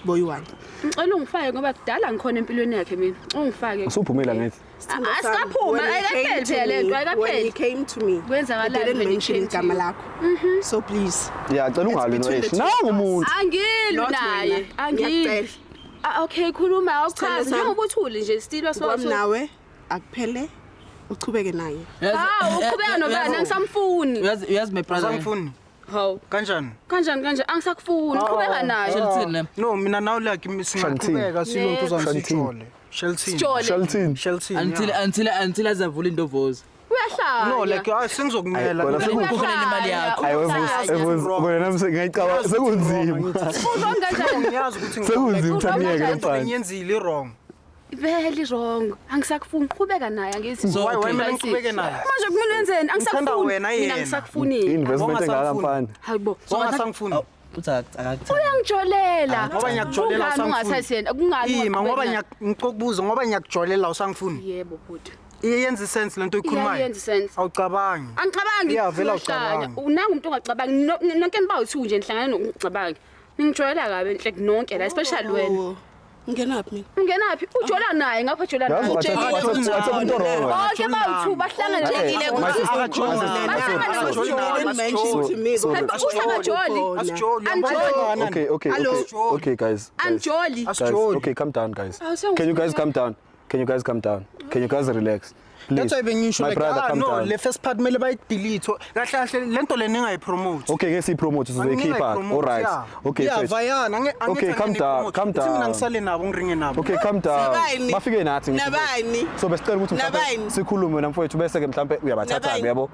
boy1. Ngicela ungifake ngoba kudala ngikhona empilweni yakhe mina. Ungifake. usuphumela ngithi. Asikaphuma ayikapheli phela lento When ayikapheli. he came to me, Kwenzakalani didn't when he mention came to igama you? lakho. So please. Yeah, cela ungalwi between the noeshi. two of Nangu us. umuntu. Angilwi Not naye. wena. Angilwi. Ngiyacela. Okay khuluma awuchazi Sithando sami. njengoba uthuli nje still Kwami wasiwathu. nawe akuphele uchubeke naye. Hawu uqhubeka nobani angisamfuni. Uyazi my brother. Angifuni. Hawu. Kanjani? Kanjani angisakufuni qhubeka naye. Shelton. No, mina nawe like singaqhubeka silonto uzangisijole. Shelton. Until azavula indovozo. Uyahlala. No, like sengizokumela. Bona Ukhokhela imali yakho. Hayi wemvuzo bona nami ngiyicaba sekunzima. Uzonke kanjani? Ngiyazi ukuthi Sekunzima uthaniyeke into lomfana. ngiyenzile wrong. Very wrong. Angisakufuni qhubeka naye angithi. So, Why okay. mina ngiqhubeke naye? Manje kumele wenzeni? Ngithanda Angisakufuni. wena yena. Mina angisakufunile. Investment engaka mfana. Hayibo. Songasangifuni. Uthi akakuthanda. Uyangijolela. Ngoba ngiyakujolela Ungani ungasathi yena? Kungani? Ima ngoba ngicokubuza ngoba ngiyakujolela usangifuni. Yebo bhuti. Iyenza sense lento oyikhulumayo. Iyenza sense. Awucabangi. Angicabangi. Yeah, vele awucabangi. Unanga umuntu ongacabangi. Nonke nibawu2 nje nihlangana nokucabangi. Ningijwayela kabi enhle nonke la especially wena. Ngenaphi mina? Ungenaphi? Ujola naye ngapha jola naye. Wathatha umuntu wrong. Bonke bawu2 bahlangana Ngiyile Okay guys. Anjoli. Okay, calm down guys. Can you guys calm down? Can you guys relax? Please. That's why bengisho My like brother, calm no down. le first part mele bayidelete kahle kahle lento le ningayipromote. Okay, ke siyipromote sizoyikhipha. All right. Okay, yeah, fetch. vayana Okay, calm down. Mina ngisale nabo ngiringe nabo. Okay, calm down. Nabani? Bafike nathi Nabani? So besicela ukuthi Nabani? sikhulume wena mfowethu bese ke mhlambe uyabathatha Nabani? yabo.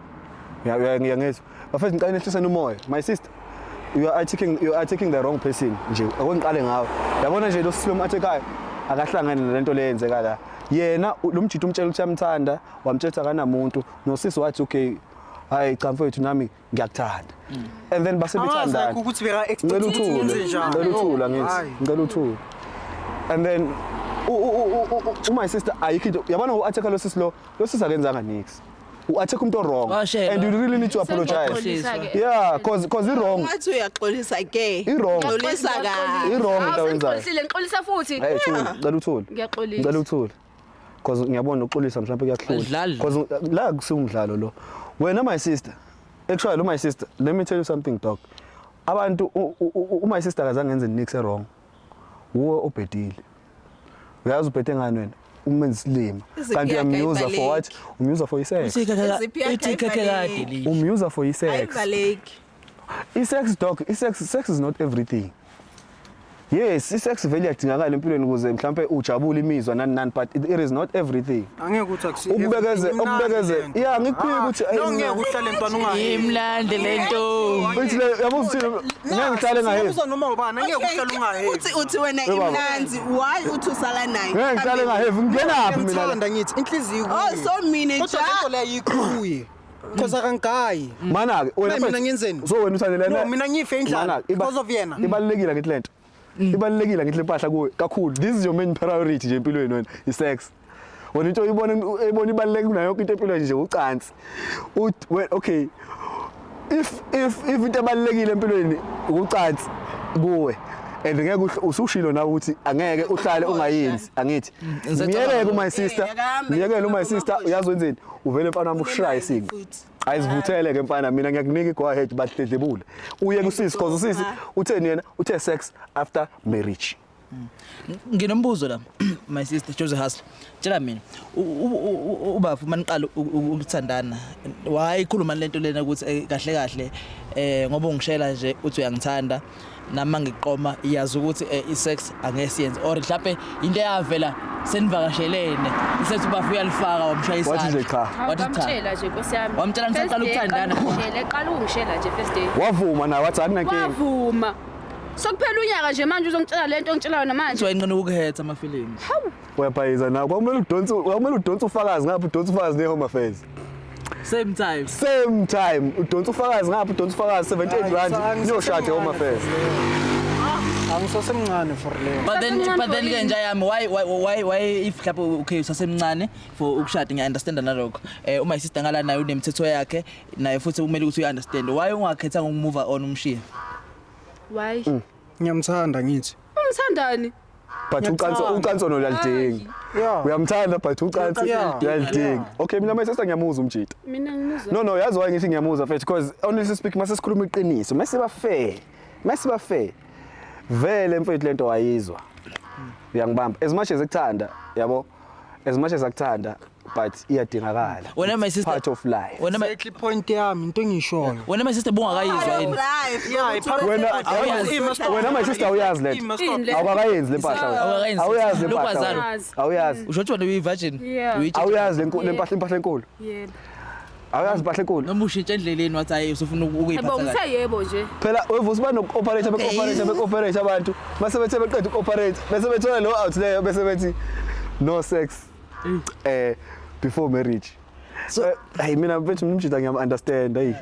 Ngiyangezwa. Bafethu ngicela nehlisene umoya. My sister, you are taking the wrong person nje. Akungiqale ngawe. Yabona nje lo sisiwe ekhaya akahlangane nalento leyenzeka la. Yena lo mjito umtshela ukuthi uyamthanda, wamtshela kanamuntu, nosisi wathi okay, hayi cha mfowethu nami ngiyakuthanda. And then base bethandana. Ukuthi beka Ngicela uthula ngithi. Ngicela uthula. And then my sister ayikho yabona u-attack lo sisi akenzanga nix. U-attack umuntu wrong and you really need to apologize. Yeah, cause I wrong. Wathi uyaxolisa ke. I-wrong. Xolisa ka. I-wrong into awenzayo. Ngixolisa futhi. Hey, ngicela uthula. Ngiyaxolisa. Ngicela uthula. Cause ngiyabona uxolisa mhlawumbe kuyahlula. Cause la kusiumdlalo lo. Wena my sister. Actually my sister, let me tell you something dog. Abantu my sister akazangenze nix wrong. Uwe obhedile. Uyazi ubhede ngani wena? Umenzisilima. Kanti uyamuse for what? Umuse for sex. Umuse for sex. Ayivaleki. Sex dog, sex is not everything. Yes, sex vele yadingakala empilweni ukuze mhlambe ujabule imizwa nani but it is not everything. Angeke ukuthi akusi. Ukubekeze. Yeah, ngikuphike ukuthi ngeke uhlale ntwana ungayi. Imlande lento. Uthi le yabo uthi ngeke ngihlale ngahe. Uza noma ubani angeke uhlale ungayi. Uthi wena imnanzi, why uthi usala naye? Ngeke ngihlale ngahe, ngingenaphi mina? Ngithanda ngithi inhliziyo. Oh, so mina Kodwa lento njalo. le ayikho kuye. Because akangayi. Mana ke Mina ngiyenzeni? So wena uthandela No, mina ngife indlala because of yena. Ibalekile ngithi lento. Ibalekile ngithi lempahla kuwe kakhulu. This is your main priority nje empilweni wena, i-sex. Wena into ibona ibaluleke kunayo yonke into empilweni nje ucansi. Okay. If into ebalekile empilweni ucansi kuwe and ngeke usushilo nawe ukuthi angeke uhlale ungayenzi angithi ngiyekele my sister ngiyekele my sister uyazi wenzeni uvele mfana wami ushaya isingo ayizivuthele ke mfana mina ngiyakunika go ahead badledlebule uye kusisi cause usisi utheni yena uthe sex after marriage. Nginombuzo la my sister Joseph Hustle. Tshela mina ubafu maniqala ukuthandana wayikhuluma lento lena ukuthi kahle ngoba ungishela nje uthi uyangithanda nama ngiqoma iyazi ukuthi isex angesiyenze or mhlawumbe into eyavela senivakashelene isethi ubafu uyalifaka wamshayisa wathi nje cha Wamtshela nje Nkosi yami. Wamtshela ngisaqala ukuthandana Qala ungishela nje first day. wavuma na wathi akunankinga Wavuma. Sokuphela unyaka nje manje uzongitshela lento ongitshelayo namanje. wayinqina ukuhetha ama feelings. webhayiza na kwamele udonse ufakazi ngapha udonse ufakazi ne-home affairs Same time udonse ufakazi ngapha udonse ufakazi 78 rand niyoshada e-home affairs. Angisosemncane for leyo. But then ke nje yami why if mhlawumbe okay usasemncane for ukushada ngiyaunderstand nalokho uma isister ngala nayo unemthetho yakhe naye futhi kumele ukuthi uunderstand why ungakhethanga ukumove on umshiya. Why? Ngiyamthanda ngithi. Umthandani? But ucansono uyalidinga. Yeah. Uyamthanda but ucansi uyalidinga. Okay mina my sister ngiyamuzwa umjita. Mina ngimuzwa. No yazi why ngithi ngiyamuzwa mfethu because honestly speaking mase sikhuluma iqiniso mase ba fair vele mfethu lento wayizwa uyangibamba as much as ekuthanda yabo as much as akuthanda but iyadingakala Wena my sister part of life. Exactly point yami into engishoyo. Wena my sister bungakayizwa yini? Wena my sister uyazi lento awakayenzi lempahla awuyazi lempahla awuyazi Usho ukuthi wena uyi-virgin? awuyazi lempahla enkulu Yebo. awuyazi impahla enkulu noma ushintshe endleleni wathi hayi usufuna ukuyiphatha Yebo kahle. yebo nje. phela wevusa bano-operate abantu base bethe beqeda uku-operate bese bethola lo out leyo bese bethi no sex before marriage. So hey mina mfethu umjita ngiyam-understand hey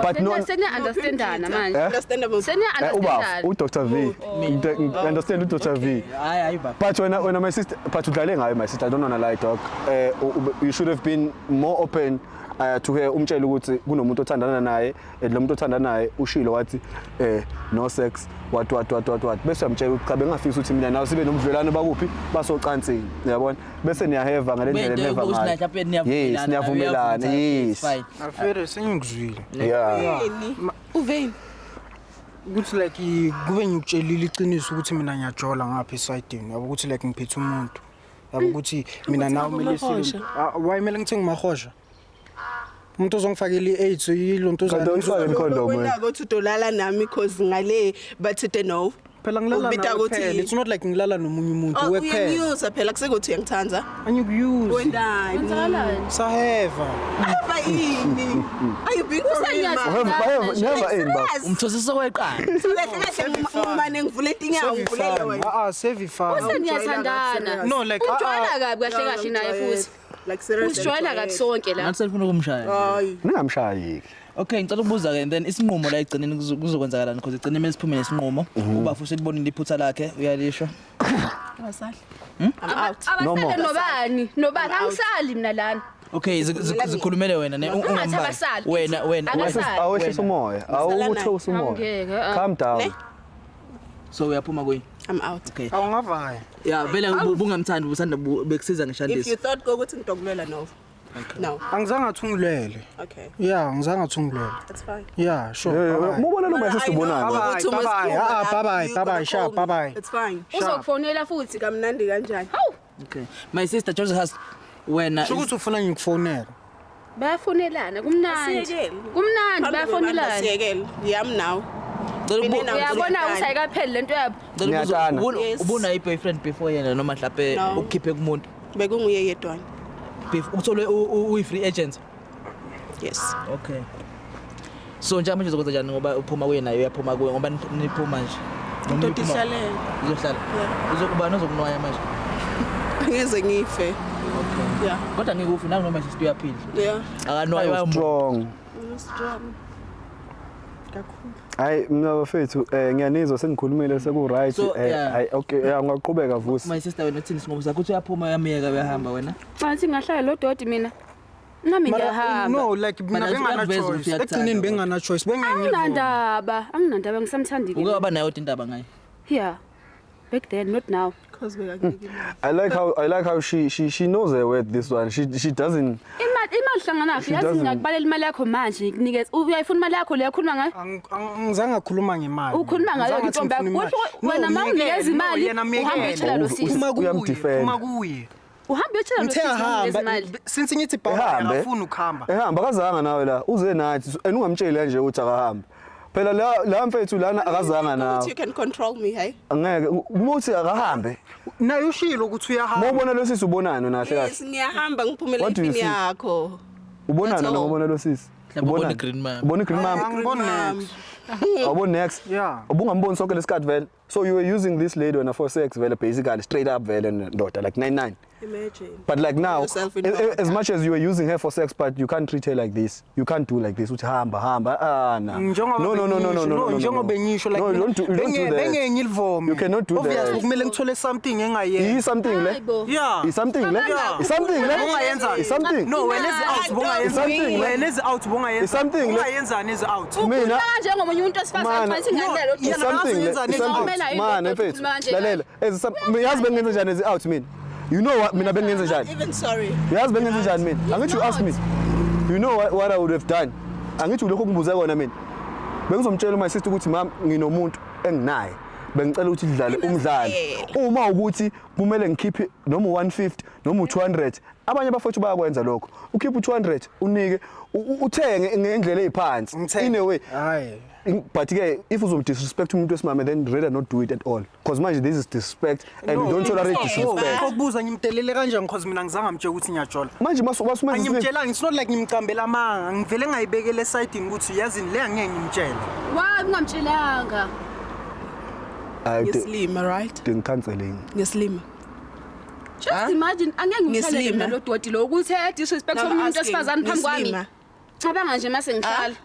But no seniya-understandana manje. Understandable. Seniya-understandana. u-Dr. V understand u-Dr. V Hayi baba. but wena my sister but udlale ngayo my sister I don't wanna lie dog you should have been more open to her umtshela ukuthi kunomuntu othandana naye lo muntu othandana naye ushilo wathi no sex what bese uyamtshela ukuthi cha bengafisa ukuthi mina nawe sibe nomdlelane bakuphi basocansini uyabona bese niyaheva ngalendlela neva ngayo yes niyavumelana yes Afere sengikuzwile. yeah Uveni. Ukuthi like kube ngikutshelile iqiniso ukuthi mina ngiyajola ngapha esayidini yabo ukuthi like ngiphethe umuntu yabo ukuthi mina nawe kumele sibe why kumele ngithenga mahosha umuntu ozongifakela i-AIDS yilo nto uzayifaka condom Wena ukuthi udolala nami because ngale bathi no. phela ngilala nawe phela it's not like ngilala nomunye umuntu wephela Uyangiyuza phela kusekuthi uyangithanda. angikuyuzi Wendani? Wenzalani? saheva Ava yini? Are you being for real? never end ba Umthosisa kweqala. Kahle uma ngivule itinyawo ngivulele wena. save ifana Seniyathandana. no like Ujwayela kabi kahle kahle naye futhi. Like seriously. Usijwayela kabi sonke la. Ngathi selifuna ukumshaya. Hayi. ningamshayi Okay ngicela ukubuza ke and then isinqumo la egcineni kuzokwenzakalana because egcineni mase siphume nesinqumo ubafu uselibonile iphutha lakhe uyalisho. Abasali. Abasele nobani? Nobani angisali mina lana. Okay zikhulumele wena ne ungambali. Wena awehlisa umoya awuthose umoya calm down so uyaphuma kuyini? I'm out. Okay. awungavaya Yeah vele bungamthandi usanda bekusiza If ngishandisa. you thought ukuthi ngidokululela no. No. angizange athungulele Okay. yeah angizange athungulele That's fine. yeah sure mubona lo my sister bonani bye sharp bye It's fine. Uzokufonela futhi. Kamnandi kanjani? Okay. My sister Joseph has wena ukuthi ufuna ngikufonela Bayafonelana kumnandi. Kumnandi bayafonelana. Siyekele. Yami now. Uyabona usayikapheli lento yabo. Ngiyathanda. ubona i-boyfriend before yena noma mhlawumbe No. ukukhiphe kumuntu Bekunguye yedwa. uthole uyi-free agent. Yes. Okay. So nje manje uzokwenza njani ngoba uphuma kuyena uyaphuma kuye ngoba niphuma nje. Ntotishalele. Uzohlala. Uzokuba nozokunwaya manje. Ngeze ngife. Okay. Yeah. Kodwa ngikufi nangu noma sister uyaphila. Yeah. Akanwayo Strong. Strong. Kakhulu. Hayi mina bafethu ngiyanizwa sengikhulumile seku right So, yeah. hayi okay ngiyaqhubeka vusi. My sister wena uthini singoba sakho uthi uyaphuma uyamiyeka uyahamba wena. Manje ngahlala lo doti mina. Nami ngiyahamba. No, like mina Mara bengana uyakuveza choice. ukuthi uyakuthanda, Ekugcineni bengana choice. Anginandaba ngisamthandile. Uke waba nayo indaba ngayo. Yeah. Back then, not now. Because bekakunika I like how she knows her worth this one. She doesn't Imali hlangana She yazi doesn't- ngiyakubalela imali yakho manje ngikunikeza uyayifuna imali yakho leyo khuluma ngayo. Angizange ngakhuluma ngemali. Ukhuluma ngayo intombi yakho. Wena mawunikeza imali uhamba utshela lo sisi. Uyamdefend. Uma kuye. Uhamba utshela lo Ngithe sisi unikeza hamba imali. since ngithi bhawu Ehambe. akafuni ukuhamba. ehamba akazanga nawe la uze nathi ungamtsheli kanje ukuthi akahamba. Phela la mfethu lana akazanga nawe. you can control me, hey? Angeke umuthi akahambe. Naye ushilo ukuthi uyahamba. Mawubona lo sisi ubonani nahle Yes, kahle. ngiyahamba ngiphumela What do you empini see? yakho. Ubonani That's all. noma ubona lo sisi? Mhlawumbe ubona i-green mama. Ubona i-green mama. Angiboni next. Awubona next. Yeah. Ubungamboni sonke lesikhathi vele. So you were using this lady when for sex vele basically straight up vele ndoda like 99. Imagine. But like now, Yourself in as much as you were using her for sex, but you can't treat her like this. You can't do like this. Uthi hamba. Ah, no. No. Njengoba bengisho like No, you don't do that. bengenye ilivome. You cannot do that. Obviously kumele ngithole something engayenza. Is something le? Yeah. Is something le? Yeah. Is something le? Ungayenza. Is something? No, wena ezi out bongayenza. Something, Wena ezi out bongayenza. Is something, le? Ungayenza nezi out. Mina Njengomunye umuntu osifazane phansi nganele is something le? Is something. Man, mfethu. Lalela. Yazi bengenze njani ezi out mina. You know what mina bengenze njani? Even sorry. Yazi bengenze njani mina? Angithi you ask me. You know what I would have done. Angithi lokho kungibuza kona mina. Bengizomtshela my sister ukuthi mama nginomuntu enginaye. Bengicela ukuthi sidlale umdlalo. Uma ukuthi kumele ngikhiphe noma 150 noma 200. Abanye bafowethu bayakwenza lokho. Ukhipha 200 unike uthenge ngendlela eziphansi. In a way. Hayi. But ke if uzomdisrespect umuntu wesimame then rather not do it at all. Because manje this is disrespect and we don't tolerate disrespect. Ukubuza ngimdelele kanjani because mina ngizange ngimtshela ukuthi ngiyajola. Manje masumenza Angimtshelanga it's not like ngimcambela amanga ngivele ngayibekele side ukuthi yazi le angeke ngimtshela. Wa ungamtshelanga. Ngeslima, right? counseling. Ngeslima. Just imagine angeke ngimtshele Ngeslima. lo doti lo ukuthi disrespect umuntu osifazane phambi kwami. Cabanga nje mase ngiqala.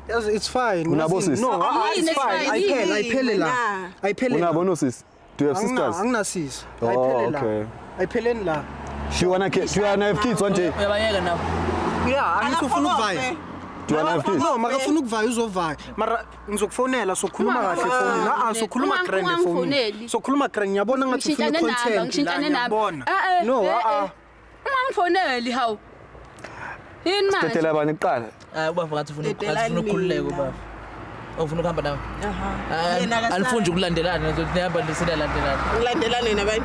Yes, it's fine. Unabo sis? No, Yini, it's fine. it's Ayiphele la. Nah. Ayiphele la. Unabo no sis? Do you have sisters? Anginasis. Oh, Ayiphele la. okay. Ayipheleni la. Do you wanna have kids one day? Uyabayeka nawo. Yeah, angifuna ukuvaya. Do you wanna have kids? No, makafuna ukuvaya uzovaya. Mara ngizokufonela sokhuluma kahle phone. Sokhuluma grand phone. Sokhuluma grand ngiyabona ngathi ufuna content. Ngishintshane namba. No, Ungangifoneli hawu. Yini manje? Tethela abanye kuqala. Ubava ngathi ufuna Dedelani ukukhululeka mina. ubava. Ufuna ukuhamba nawe. Yena akasala. Alifunje ukulandelana nje nihamba niselalandelana. Ngilandelane nabanye.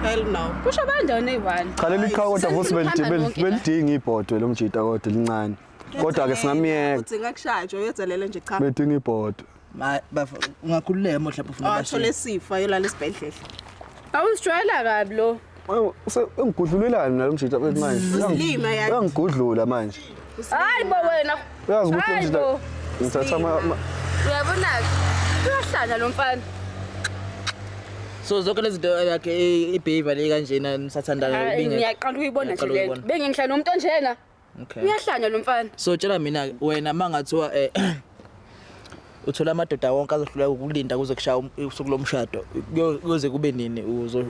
Hell no. Kusho bandawone eyi-1. Cha leli qhawe kodwa futhi belidinga ibhodwe lomjita kodwa lincane. Kodwa ke singamiyeka. Udzinga kushajwa uyodelela nje cha. Bedinga ibhodwe. Bava ungakhululeka mhlawumbe ufuna Athole isifo ayolala esibhedlela. Awusijwayela kabi lo. Engigudlulelana nalomjita bethi manje. Usilima yakhe. Uyangigudlula manje. Hayi bo wena. Uyazi ukuthi Hayi umjita bo. ngithatha Uyabona-ke. Uyahlanya lo mfana. So zonke lezi zinto yakhe ibehavior le kanjena nisathandana Ngiyaqala ukuyibona nje lento. Bengingihlala nomuntu onjena. Okay. Uyahlanya lo mfana. So tshela mina wena mangathiwa uthola amadoda wonke azohluleka ukulinda kuze kushaya usuku lomshado kuze kube nini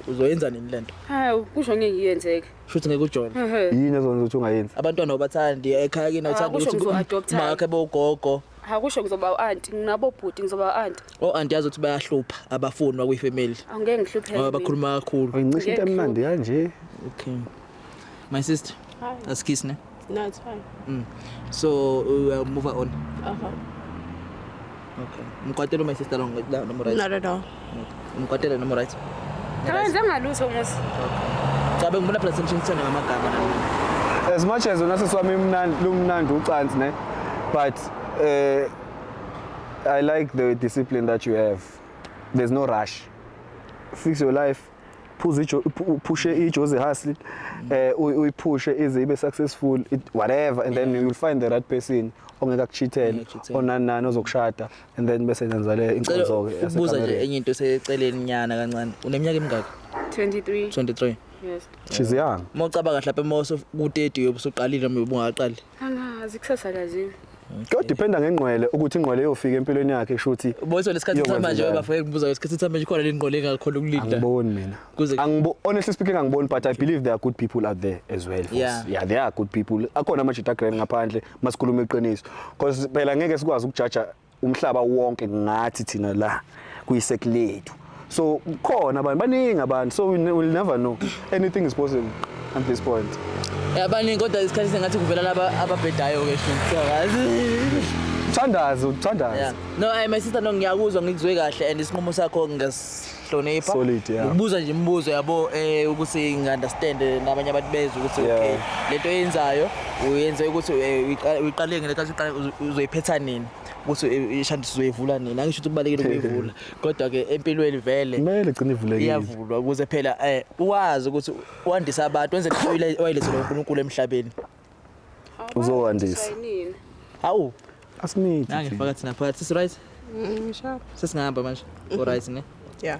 uzoyenza nini lento? Hayi kusho ngeke ngiyenzeke. Shuthi ngeke ujona. yini ezona ukuthi ungayenza. Abantwana obathandi ekhaya kini uthanda kusho ukuthi ngizo-adoptha. makhe bogogo. Ha kusho ngizoba u-auntie nginabo bhuti ngizoba u-auntie. Auntie yazi ukuthi bayahlupha abafuni bakuyifamily. Angeke ngihlupheke. Ngoba bakhuluma kakhulu. Uyincisha into emnandi kanje. Okay. My sister. Hi. Let's kiss ne? No, it's fine. So we'll move on. Uh-huh. Okay. Mkwatelo my sister long no right. Not at all. Mkwatelo no right. Awenze ngalutho musi. Chabe ngibona phela senishintshana ngamagama na. As much as unase swami lumnandi ucansi ne, but I like the discipline that you have. There's no rush. Fix your life. Push each was a hustle. We push ize ibe successful, whatever, and then you'll find the right person ongeka kuchithela onanana ozokushada and then bese nenzale inkonzo ke. Ubuza nje enye into eseceleni nyana kancane. Uneminyaka emingaki? 23. 23. Yes. She's young. Mawucabanga mhlawumbe moso ku-30 ubusuqalile noma ubungaqali. Angazi kusasakazini. Kodwa dependa ngengqwele ukuthi ingqwele iyofika empilweni yakhe kusho ukuthi Boyso lesikhathi samanje bafike kubuza isikhathi samanje khona lengqole engakhona ukulinda. angiboni mina. Honestly speaking angiboni, but I believe there are good people out there as well. Yeah, there are good people. Akhona amajita grand ngaphandle masikhuluma iqiniso. Because phela ngeke sikwazi ukujudge umhlaba wonke ngathi thina la kuyiseklethu. So khona abantu baningi abantu, so we'll never know. Anything is possible at this point. Abaningi kodwa isikhathi sengathi kuvela laba ababhedayo ke Thandaza. Yeah. No, my sister no ngiyakuzwa ngikuzwe kahle and isinqumo sakho ngasihlonipha. Solid, yeah. Ukubuza nje imibuzo yabo ukuthi ngi-understand nabanye abantu bezwe ukuthi okay lento yenzayo uyenze ukuthi uyiqale ngenkathi uzoyiphetha nini. Ukuthi ishanti sizoyivula nini angisho ukuthi kubalekile ukuyivula kodwa ke empilweni vele kumele gcine ivulekile iyavulwa ukuze phela uwazi ukuthi uwandisa abantu wenze into oyilethele uNkulunkulu emhlabeni uzowandisa hawu asimithi nange phakathi naphakathi sis right Sure. sesingahamba manje all right ne Yeah.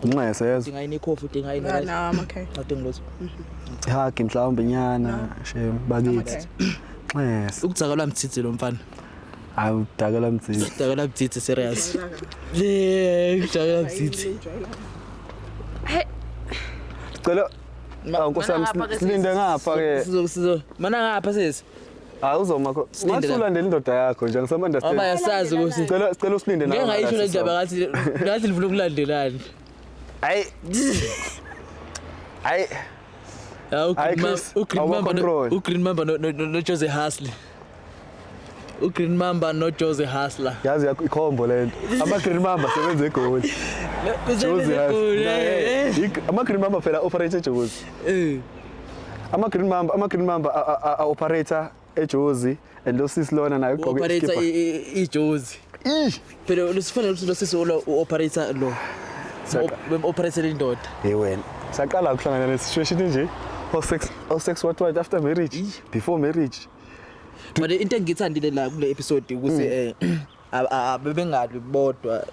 unxese yazi dinga coffee dinga Yeah, right no, I'm okay. adingilotho ihagi mhlawumbe nyana shem bakithi nxese ukudzakalwa mtsitsi lo mfana awudakela mtsitsi udakala mtsitsi serious udakala mtsitsi cela Nkosi silinde ngapha ke sizo mana ngapha sesi uzoma masulandela indoda yakho nje ngisama understand aba yasazi ukuthi cela usilinde nawe ngeke ngayisho le ndaba ngathi livula ukulandelana hayi uGreen Mamba no Jose Hustler uGreen Mamba no Jose Hustler yazi yakho ikhombo lento ama-Green Mamba sebenze egoli ama-Green Mamba phela operate eJozi ama-Green Mamba operator eJozi and lo sisi lona naye ugqoke operator iJozi phela lesifanele ukuthi lo sisi operator lo operator indoda wena saqala ukuhlangana nesituation nje sex what after marriage before marriage but into engithandile la kule episode ukuthi bebengabi bodwa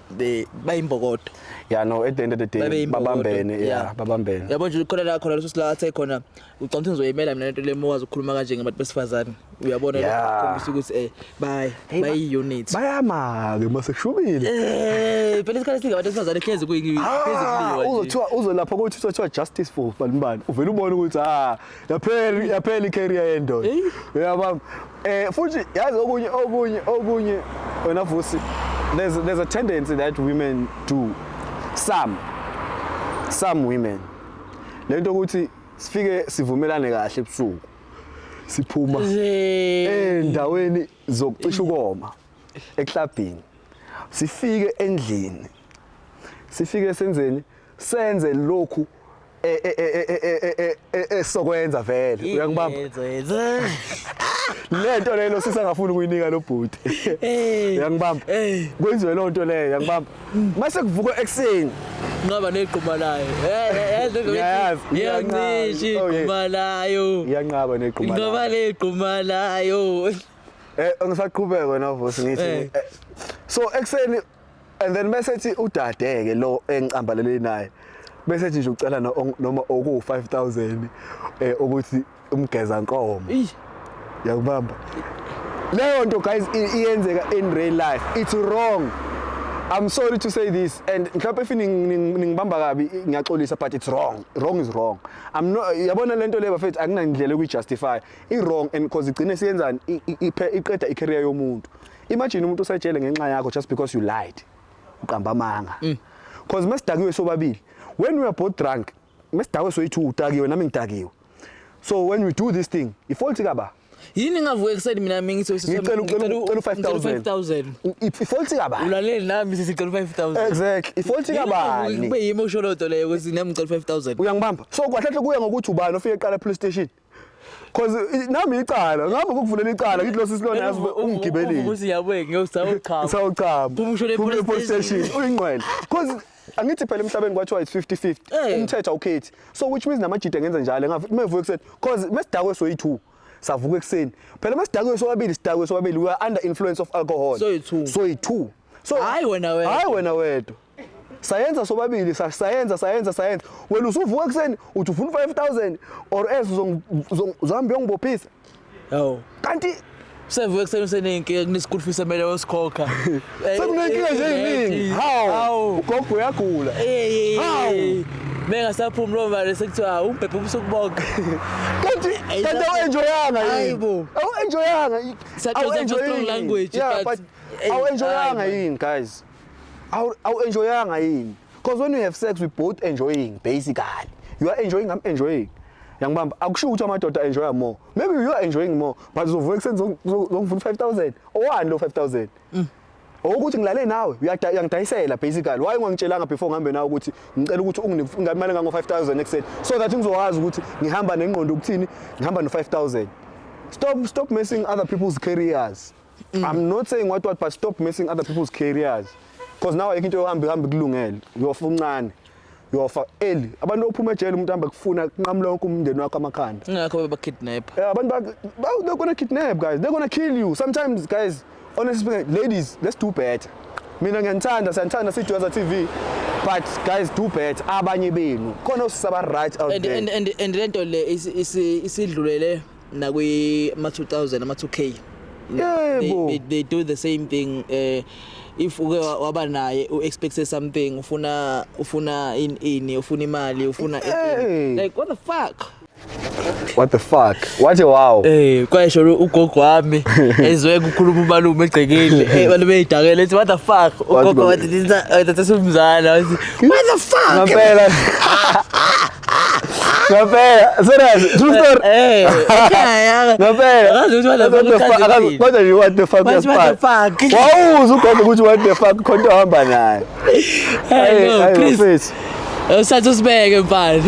bayimbokodo yeah no at the end of the day babambene babambene yabo nje khona leso sila athe khona ucanga ukuthi ngizoyimela mina lento lemowazi ukukhuluma kanje ngabantu besifazane uyabona lokho ukuthi bayi unit bayama ke mase kushubile phela isikhathi singabantu besifazane khezi kuliwa uzothiwa uzolapha ukuthi uthiwa justice for banibani uvela ubone ukuthi yaphela icareer yendoda uyabamba futhi yazi okunye wena Vusi there's a tendency that women do some women lento ukuthi sifike sivumelane kahle ebusuku siphuma endaweni zokucisha ukoma eklabhini sifike endlini sifike senzeni senze lokhu esokwenza vele uyangibamba lento lelo sisangafuni ukuyinika lo bhuti uyangibamba kwenziwe lo nto leyo uyangibamba mase kuvuka ekseni ngaba neqhuma layo yazi iqhuma layo iyanqaba neqhuma layo ngaba leqhuma layo ngisaqhubeka wena Vusi ngithi so ekseni and then message udadeke lo engicambalele naye bese nje ucela noma oku 5000 ukuthi umgeza nkomo yakubamba leyo nto guys iyenzeka in real life it's wrong. I'm sorry to say this and mhlawumbe if ningibamba kabi ngiyaxolisa but it's wrong is wrong. I'm not yabona lento le bafethu akunandlela ukujustify I wrong and because igcine siyenzani iqeda icareer yomuntu. Imagine umuntu usejele ngenxa yakho just because you lied uqamba amanga because masidakiwe sobabili when we are both drunk masidakiwe soyi2 utakiwe nami ngitakiwe so when we do this thing ifault kaba yini ngavuka ekseni mina mingithi ngicela 5000 ifault kaba ulaleli nami sicela 5000 exactly ifault kaba kube yimo sholoto leyo ukuthi nami ngicela 5000 uyangibamba so kwahle kuya ngokuthi ubani ofike eqala police station because nami icala ngapha ukuvulela icala ngithi lo sisilona yazi ungigibelile ukuthi yabuye ngiyosawuchama phuma ushone police station uyingqwele because angithi phela emhlabeni kwathiwa it's 50-50 umthetho awukhethi so which means namajida ngenza njalo ngathi mevuka ekseni because mesidakwe soyi2 savuka ekseni phela mesidakwe sobabili we are under influence of alcohol so yi2 so hayi wena wedwa sayenza sobabili sayenza wena usuvuka kuseni uthi ufuna 5000 or else uzohamba uyongibophisa Yo kanti sevuke kuseni usenenkinga kuneschool fees emele wosikhokha sekunenkinga nje eziningi hawu ugogo uyagula hawu mengasaphumi lo mali sekuthiwa umbhebhe ubusukubonga kanti awuenjoyanga hayibo awuenjoyanga strong language but awuenjoyanga yini guys awuenjoyanga yini because when you have sex we both enjoying basically you are enjoying I'm enjoying yangibamba akusho ukuthi amadoda enjoy more maybe you are enjoying more but uzovuka kuseni zongifuna 5000 owani lo 5000 ukuthi ngilale nawe uyangidayisela basically why ungangitshelanga before ngihambe nawe ukuthi ngicela ukuthi unginike imali engango 5000 next so that ngizowazi ukuthi ngihamba nengqondo ukuthini ngihamba no 5000 stop messing other people's careers I'm not saying what but stop messing other people's careers because now ayikho into yohamba kulungele uyofuncane yofa eli abantu ophuma ejele umuntu hamba kufuna kunqamla wonke umndeni wakho amakhanda ngakho bakidnap abantu they're gonna kidnap guys they're gonna kill you sometimes guys honestly speaking ladies let's do better mina siyanthanda siJwaza TV but guys do better abanye benu khona usaba right out there and lento le isidlulele na kwi ma 2000 ama 2K they do the same thing if uke waba naye expect something ufuna ini ufuna imali ufuna like what the fuck wathi wow kwasho ugogo wami ezwe ukukhuluma umalume egcekile abantu beyidakela ethi what the fuck ugogo wathi umzala wathi what the fuck ngempela serious true story ngempela kodwa what the fuck wawuza ugogo ukuthi what the fuck khona uhamba naye hey Chris usathu sibeke mfana